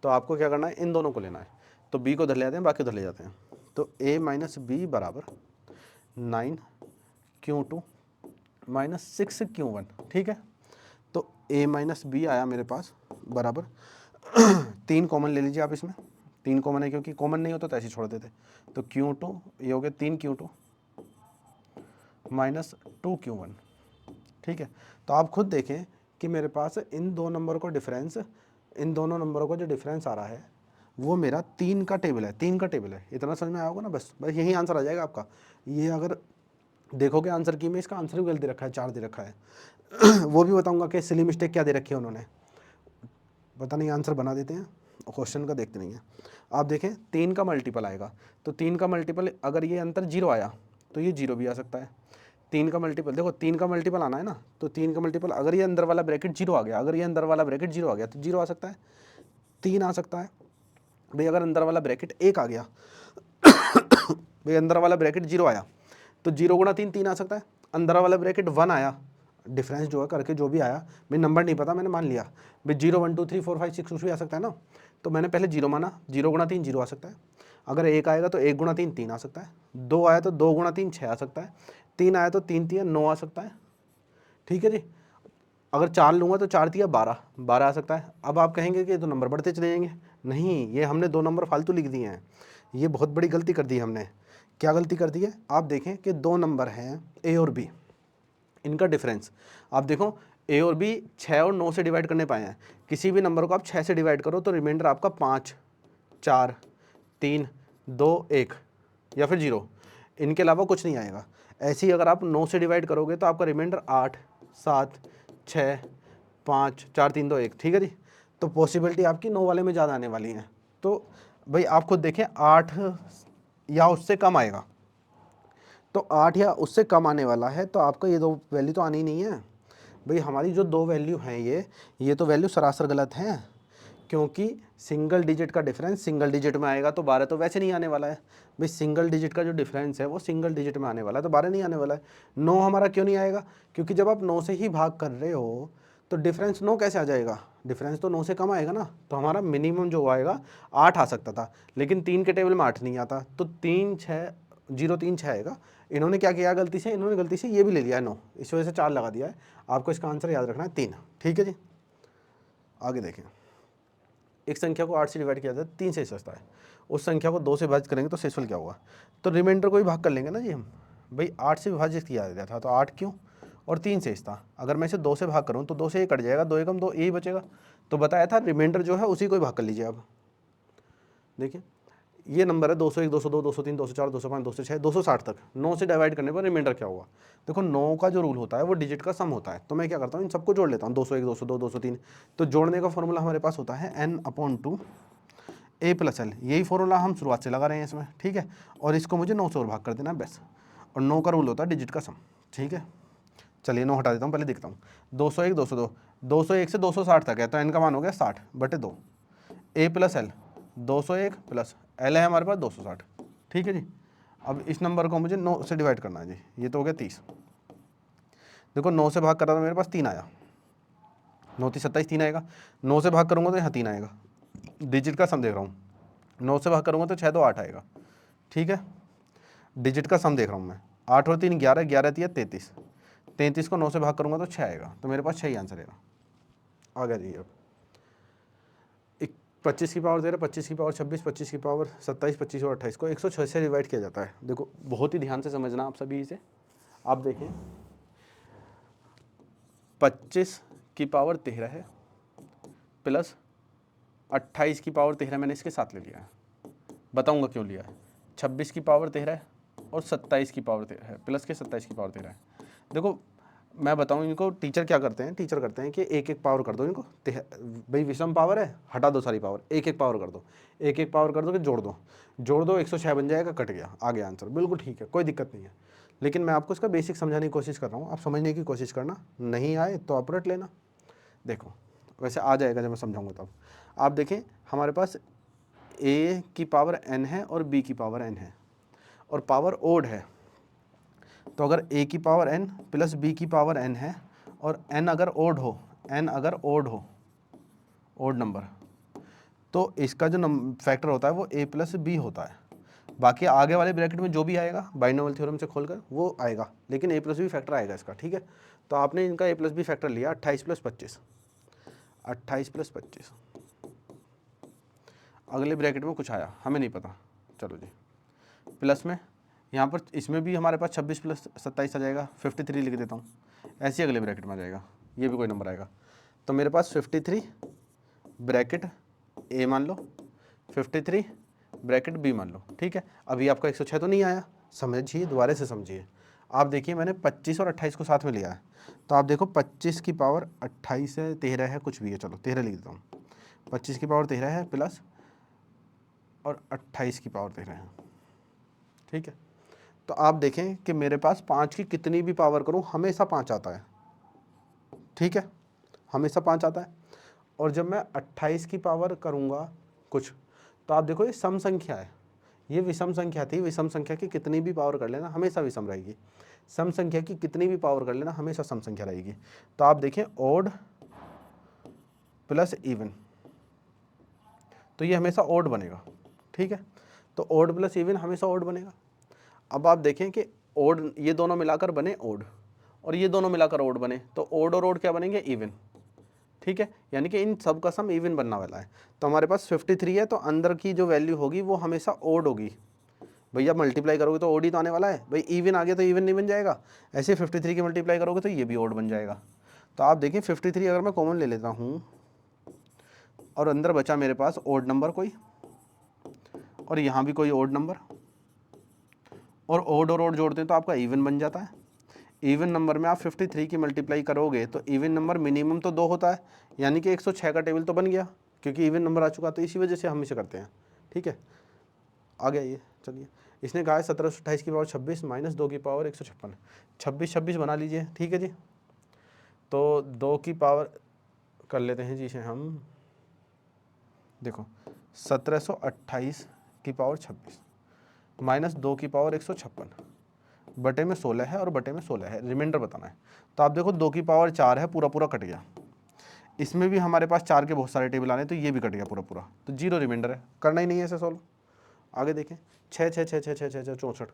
तो आपको क्या करना है, इन दोनों को लेना है। तो b को उधर ले जाते हैं, बाकी उधर ले जाते हैं। तो a माइनस b बराबर 9Q2 माइनस 6Q1, ठीक है। तो a माइनस बी आया मेरे पास बराबर 3 कॉमन ले लीजिए आप इसमें, 3 कॉमन है क्योंकि कॉमन नहीं होता तो ऐसे छोड़ देते। तो Q2 ये हो गया 3Q2 माइनस 2Q1, ठीक है। तो आप खुद देखें कि मेरे पास इन दो नंबर को डिफरेंस, इन दोनों नंबरों को जो डिफरेंस आ रहा है वो मेरा 3 का टेबल है, 3 का टेबल है। इतना समझ में आया होगा ना, बस यही आंसर आ जाएगा आपका। ये अगर देखोगे आंसर की में, इसका आंसर भी गलत दे रखा है, 4 दे रखा है। वो भी बताऊंगा कि सिली मिस्टेक क्या दे रखी है उन्होंने, पता नहीं, आंसर बना देते हैं क्वेश्चन का देखते नहीं है। आप देखें 3 का मल्टीपल आएगा, तो 3 का मल्टीपल अगर ये अंतर 0 आया तो ये 0 भी आ सकता है। 3 का मल्टीपल, देखो 3 का मल्टीपल आना है ना, तो 3 का मल्टीपल अगर ये अंदर वाला ब्रैकेट 0 आ गया, अगर ये अंदर वाला ब्रैकेट 0 आ गया तो 0 आ सकता है, 3 आ सकता है। भाई अगर अंदर वाला ब्रैकेट 1 आ गया भाई अंदर वाला ब्रैकेट 0 आया तो 0 गुणा 3 3 आ सकता है। अंदर वाला ब्रैकेट 1 आया, डिफरेंस जो है करके जो भी आया, भाई नंबर नहीं पता मैंने मान लिया, भाई 0 1 2 3 4 5 6 कुछ भी आ सकता है ना, तो मैंने पहले 0 माना। 0 गुणा 3 0 आ सकता है। अगर 1 आएगा तो 1 गुणा 3 3 आ सकता है। 2 आया तो 2 गुणा 3 6 आ सकता है। 3 आया तो 3 3 9 आ सकता है, ठीक है जी। अगर 4 लूँगा तो 4 3 12 12 आ सकता है। अब आप कहेंगे कि ये तो नंबर बढ़ते चले जाएंगे, नहीं, ये हमने 2 नंबर फालतू लिख दिए हैं, ये बहुत बड़ी गलती कर दी हमने। क्या गलती कर दी है, आप देखें कि 2 नंबर हैं ए और बी, इनका डिफरेंस आप देखो, ए और बी 6 और 9 से डिवाइड करने पाए हैं। किसी भी नंबर को आप 6 से डिवाइड करो तो रिमाइंडर आपका 5 4 3 2 1 या फिर 0, इनके अलावा कुछ नहीं आएगा। ऐसे ही अगर आप 9 से डिवाइड करोगे तो आपका रिमाइंडर 8 7 6 5 4 3 2 1, ठीक है जी। तो पॉसिबिलिटी आपकी 9 वाले में ज़्यादा आने वाली है। तो भाई आप खुद देखें 8 या उससे कम आएगा, तो 8 या उससे कम आने वाला है, तो आपका ये 2 वैल्यू तो आनी नहीं है। भाई हमारी जो 2 वैल्यू हैं ये तो वैल्यू सरासर गलत हैं, क्योंकि सिंगल डिजिट का डिफरेंस सिंगल डिजिट में आएगा तो 12 तो वैसे नहीं आने वाला है। भाई सिंगल डिजिट का जो डिफरेंस है वो सिंगल डिजिट में आने वाला है, तो 12 नहीं आने वाला है। 9 हमारा क्यों नहीं आएगा, क्योंकि जब आप 9 से ही भाग कर रहे हो तो डिफरेंस 9 कैसे आ जाएगा, डिफरेंस तो 9 से कम आएगा ना। तो हमारा मिनिमम जो आएगा 8 आ सकता था, लेकिन 3 के टेबल में 8 नहीं आता, तो 3 6 0 3 6 आएगा। इन्होंने क्या किया गलती से, इन्होंने गलती से ये भी ले लिया है 9, इस वजह से 4 लगा दिया है। आपको इसका आंसर याद रखना है 3, ठीक है जी। आगे देखें, एक संख्या को 8 से डिवाइड किया जाता है 3 से सस्ता है, उस संख्या को 2 से विभाजित करेंगे तो शेषफल क्या होगा। तो रिमाइंडर को भी भाग कर लेंगे ना जी हम, भाई 8 से विभाजित किया गया था तो 8 क्यों और 3 शेष था, अगर मैं इसे 2 से भाग करूँ तो 2 से ये कट जाएगा, 2 एकम 2 यही बचेगा। तो बताया था रिमाइंडर जो है उसी को ही भाग कर लीजिए आप। देखिए ये नंबर है 201 202 203 204 205 206 260 तक, 9 से डिवाइड करने पर रिमाइंडर क्या होगा। देखो 9 का जो रूल होता है वो डिजिट का सम होता है, तो मैं क्या करता हूँ इन सबको जोड़ लेता हूँ, 201 202 203। तो जोड़ने का फॉर्मूला हमारे पास होता है n/2 a + l, यही फॉर्मूला हम शुरुआत से लगा रहे हैं इसमें, ठीक है। और इसको मुझे 9 से और भाग कर देना है बस, और 9 का रूल होता है डिजिट का सम, ठीक है। चलिए 9 हटा देता हूँ, पहले देखता हूँ। 201 202 201 से 260 तक है, तो n का मान हो गया 60/2, a + l 201 प्लस l है हमारे पास 260, ठीक है जी। अब इस नंबर को मुझे 9 से डिवाइड करना है जी, ये तो हो गया 30। देखो 9 से भाग कर रहा था मेरे पास 3 आया, 9 3 27 3 आएगा। 9 से भाग करूँगा तो यहाँ 3 आएगा, डिजिट का सम देख रहा हूँ। 9 से भाग करूँगा तो 6 2 8 आएगा, ठीक है, डिजिट का सम देख रहा हूँ मैं। 8 और 3 11, 11 3 33, 33 को 9 से भाग करूँगा तो 6 आएगा, तो मेरे पास 6 ही आंसर आएगा। आ गया जी। अब 25 की पावर 13, 25 की पावर 26, 25 की पावर 27, 25 और 28 को 106 से डिवाइड किया जाता है। देखो बहुत ही ध्यान से समझना आप सभी इसे। आप देखें 25 की पावर 13 है प्लस 28 की पावर 13 मैंने इसके साथ ले लिया है, बताऊंगा क्यों लिया है। 26 की पावर 13 है और 27 की पावर 13 है प्लस के 27 की पावर 13 है। देखो मैं बताऊं इनको टीचर क्या करते हैं, टीचर करते हैं कि एक एक पावर कर दो इनको, भाई विषम पावर है हटा दो सारी पावर, एक एक पावर कर दो, एक एक पावर कर दो कि जोड़ दो 106 बन जाएगा, कट गया, आ गया आंसर, बिल्कुल ठीक है, कोई दिक्कत नहीं है। लेकिन मैं आपको इसका बेसिक समझाने की कोशिश कर रहा हूँ, आप समझने की कोशिश करना, नहीं आए तो आप रट लेना। देखो वैसे आ जाएगा जब मैं समझाऊंगा तब। आप देखें हमारे पास a की पावर n है और b की पावर n है और पावर ओड है, तो अगर a की पावर n प्लस b की पावर n है और n अगर ओड हो, ओड नंबर, तो इसका जो फैक्टर होता है वो a प्लस बी होता है। बाकी आगे वाले ब्रैकेट में जो भी आएगा बाइनोमियल थ्योरम से खोलकर वो आएगा, लेकिन a प्लस बी फैक्टर आएगा इसका, ठीक है। तो आपने इनका a प्लस बी फैक्टर लिया 28 प्लस 25, 28 प्लस 25, अगले ब्रैकेट में कुछ आया हमें नहीं पता, चलो जी, प्लस में यहाँ पर इसमें भी हमारे पास 26 प्लस 27 आ जाएगा, 53 लिख देता हूँ, ऐसे ही अगले ब्रैकेट में आ जाएगा, ये भी कोई नंबर आएगा। तो मेरे पास 53 ब्रैकेट ए मान लो, 53 ब्रैकेट बी मान लो, ठीक है। अभी आपका 106 तो नहीं आया, समझिए दोबारा से समझिए। आप देखिए मैंने 25 और 28 को साथ में लिया है, तो आप देखो 25 की पावर 28 है, 13 है, कुछ भी है, चलो 13 लिख देता हूँ। 25 की पावर 13 है प्लस और 28 की पावर 13 है, ठीक है। तो आप देखें कि मेरे पास 5 की कितनी भी पावर करूं हमेशा 5 आता है, ठीक है, हमेशा 5 आता है। और जब मैं 28 की पावर करूंगा कुछ, तो आप देखो ये सम संख्या है, ये विषम संख्या थी, विषम संख्या की कितनी भी पावर कर लेना हमेशा विषम रहेगी, सम संख्या की कितनी भी पावर कर लेना हमेशा सम संख्या रहेगी। तो आप देखें ओड प्लस इवन, तो ये हमेशा ओड बनेगा, ठीक है। तो ओड प्लस इवन हमेशा ओड बनेगा। अब आप देखें कि ओड ये दोनों मिलाकर बने ओड और ये दोनों मिलाकर ओड बने, तो ओड और ओड क्या बनेंगे, इवन, ठीक है। यानी कि इन सब का सम इवन बनने वाला है। तो हमारे पास 53 है, तो अंदर की जो वैल्यू होगी वो हमेशा ओड होगी। भैया मल्टीप्लाई करोगे तो ओड ही तो आने वाला है, भाई इवन आ गया तो इवन नहीं बन जाएगा, ऐसे 53 की मल्टीप्लाई करोगे तो ये भी ओड बन जाएगा। तो आप देखिए 53 अगर मैं कॉमन ले लेता हूँ और अंदर बचा मेरे पास ओड नंबर कोई, और यहाँ भी कोई ओड नंबर, और ओड जोड़ते हैं तो आपका इवन बन जाता है। इवन नंबर में आप 53 की मल्टीप्लाई करोगे तो इवन नंबर मिनिमम तो 2 होता है, यानी कि 106 का टेबल तो बन गया, क्योंकि इवन नंबर आ चुका, तो इसी वजह से हम इसे करते हैं, ठीक है। आ गया ये, चलिए इसने कहा है 1728 की पावर 26 माइनस 2 की पावर 156, 26 बना लीजिए, ठीक है जी। तो 2 की पावर कर लेते हैं जी इसे हम, देखो 1728 की पावर 26 माइनस 2 की पावर 156 बटे में 16 है और बटे में 16 है, रिमाइंडर बताना है। तो आप देखो 2 की पावर 4 है, पूरा पूरा कट गया, इसमें भी हमारे पास 4 के बहुत सारे टेबल आने, तो ये भी कट गया पूरा पूरा, तो 0 रिमाइंडर है, करना ही नहीं है ऐसे सॉल्व। आगे देखें 6 6 6 6 6 6 6 64,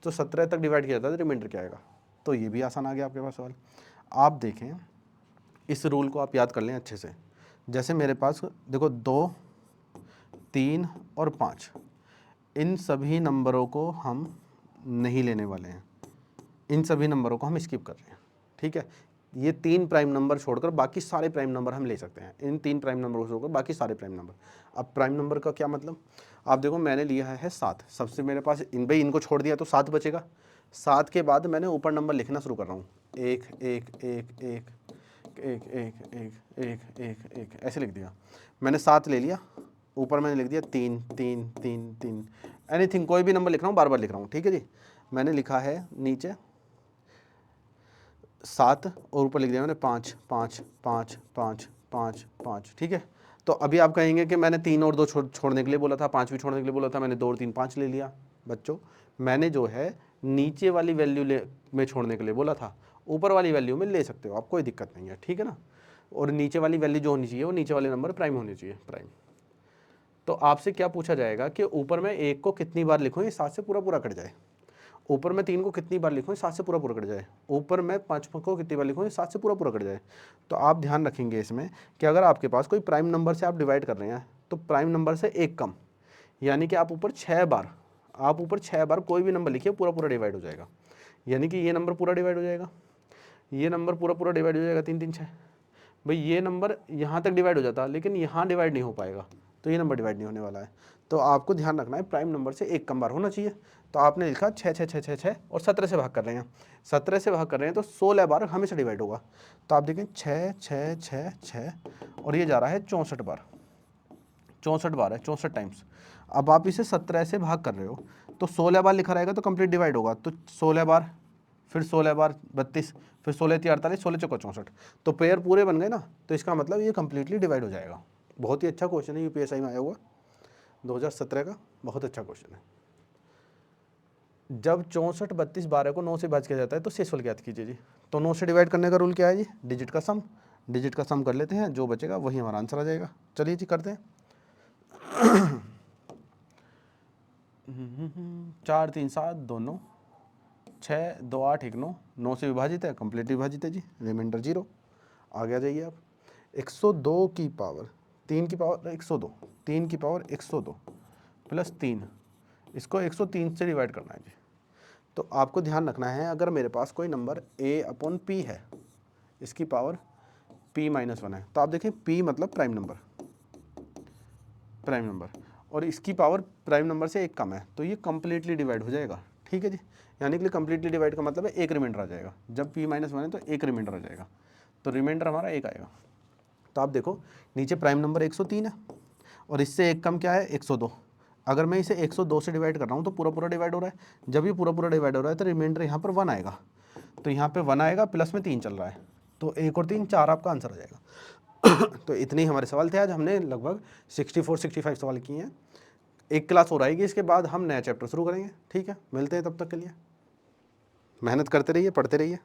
तो 17 तक डिवाइड किया जाता है, रिमाइंडर क्या आएगा, तो ये भी आसान आ गया आपके पास सवाल। आप देखें इस रूल को आप याद कर लें अच्छे से, जैसे मेरे पास देखो 2 3 और 5, इन सभी नंबरों को हम नहीं लेने वाले हैं, इन सभी नंबरों को हम स्किप कर रहे हैं, ठीक है। ये 3 प्राइम नंबर छोड़कर बाकी सारे प्राइम नंबर हम ले सकते हैं, इन 3 प्राइम नंबर को छोड़कर बाकी सारे प्राइम नंबर। अब प्राइम नंबर का क्या मतलब, आप देखो मैंने लिया है 7, सबसे मेरे पास भाई इनको छोड़ दिया तो 7 बचेगा, 7 के बाद मैंने ऊपर नंबर लिखना शुरू कर रहा हूँ, 1 1 1 1 1 1 1 1 1 1 ऐसे लिख दिया मैंने, 7 ले लिया, ऊपर मैंने लिख दिया 3 3 3 3, एनीथिंग कोई भी नंबर लिख रहा हूँ, बार बार लिख रहा हूँ, ठीक है जी। मैंने लिखा है नीचे 7 और ऊपर लिख दिया मैंने 5 5 5 5 5 5, ठीक है। तो अभी आप कहेंगे कि मैंने 3 और 2 छोड़ने के लिए बोला था, 5 भी छोड़ने के लिए बोला था, मैंने 2 और 3 5 ले लिया। बच्चों मैंने जो है नीचे वाली वैल्यू में छोड़ने के लिए बोला था, ऊपर वाली वैल्यू में ले सकते हो आप, कोई दिक्कत नहीं है, ठीक है ना। और नीचे वाली वैल्यू जो होनी चाहिए वो नीचे वाले नंबर प्राइम होनी चाहिए, प्राइम। तो आपसे क्या पूछा जाएगा कि ऊपर मैं 1 को कितनी बार लिखूँ ये 7 से पूरा पूरा कट जाए, ऊपर मैं 3 को कितनी बार लिखूँ 7 से पूरा पूरा कट जाए, ऊपर मैं 5 को कितनी बार लिखूँ 7 से पूरा पूरा कट जाए। तो आप ध्यान रखेंगे इसमें कि अगर आपके पास कोई प्राइम नंबर से आप डिवाइड कर रहे हैं तो प्राइम नंबर से एक कम, यानी कि आप ऊपर 6 बार कोई भी नंबर लिखिए पूरा पूरा डिवाइड हो जाएगा। यानी कि ये नंबर पूरा डिवाइड हो जाएगा, ये नंबर पूरा पूरा डिवाइड हो जाएगा 3 3 6। भाई ये नंबर यहाँ तक डिवाइड हो जाता लेकिन यहाँ डिवाइड नहीं हो पाएगा, तो ये नंबर डिवाइड नहीं होने वाला है। तो आपको ध्यान रखना है प्राइम नंबर से एक कम बार होना चाहिए। तो आपने लिखा 6 6 6 6 6 और 17 से भाग कर रहे हैं, 17 से भाग कर रहे हैं तो 16 बार हमेशा डिवाइड होगा। तो आप देखें 6 6 6 6 और ये जा रहा है 64 बार, 64 बार है, 64 टाइम्स। अब आप इसे 17 से भाग कर रहे हो तो 16 बार लिखा रहेगा तो कंप्लीट डिवाइड होगा। तो 16 बार, फिर 16 बार 32, फिर 16 3 48, 16 चौका 64, तो पेयर पूरे बन गए ना। तो इसका मतलब ये कंप्लीटली डिवाइड हो जाएगा। बहुत ही अच्छा क्वेश्चन है, यूपीएससी में आया हुआ 2017 का, बहुत अच्छा क्वेश्चन है। जब 64 32 12 को 9 से भाग किया जाता है तो शेषफल ज्ञात कीजिए जी। तो 9 से डिवाइड करने का रूल क्या है जी, डिजिट का सम, डिजिट का सम कर लेते हैं, जो बचेगा वही हमारा आंसर आ जाएगा। चलिए जी करते हैं। 4 3 7 2 9, 6 2 8 1 9, 9 से विभाजित है, कंप्लीट विभाजित है जी, रिमाइंडर 0। आगे आ जाइए आप। 102 की पावर 3 की पावर 102, 3 की पावर 102 प्लस 3, इसको 103 से डिवाइड करना है जी। तो आपको ध्यान रखना है, अगर मेरे पास कोई नंबर a/p है, इसकी पावर p-1 है, तो आप देखें p मतलब प्राइम नंबर, और इसकी पावर प्राइम नंबर से एक कम है, तो ये कंप्लीटली डिवाइड हो जाएगा। ठीक है जी, यानी कि कंप्लीटली डिवाइड का मतलब है एक रिमाइंडर आ जाएगा। जब p-1 है तो एक रिमाइंडर आ जाएगा, तो रिमाइंडर हमारा एक आएगा। तो आप देखो नीचे प्राइम नंबर 103 है और इससे एक कम क्या है 102। अगर मैं इसे 102 से डिवाइड कर रहा हूँ तो पूरा पूरा डिवाइड हो रहा है। जब ये पूरा पूरा डिवाइड हो रहा है तो रिमाइंडर यहाँ पर 1 आएगा, तो यहाँ पे 1 आएगा, प्लस में 3 चल रहा है, तो 1 और 3 4 आपका आंसर आ जाएगा। तो इतने ही हमारे सवाल थे आज। हमने लगभग 64-65 सवाल किए हैं। एक क्लास हो रहेगी, इसके बाद हम नया चैप्टर शुरू करेंगे। ठीक है, मिलते हैं, तब तक के लिए मेहनत करते रहिए, पढ़ते रहिए।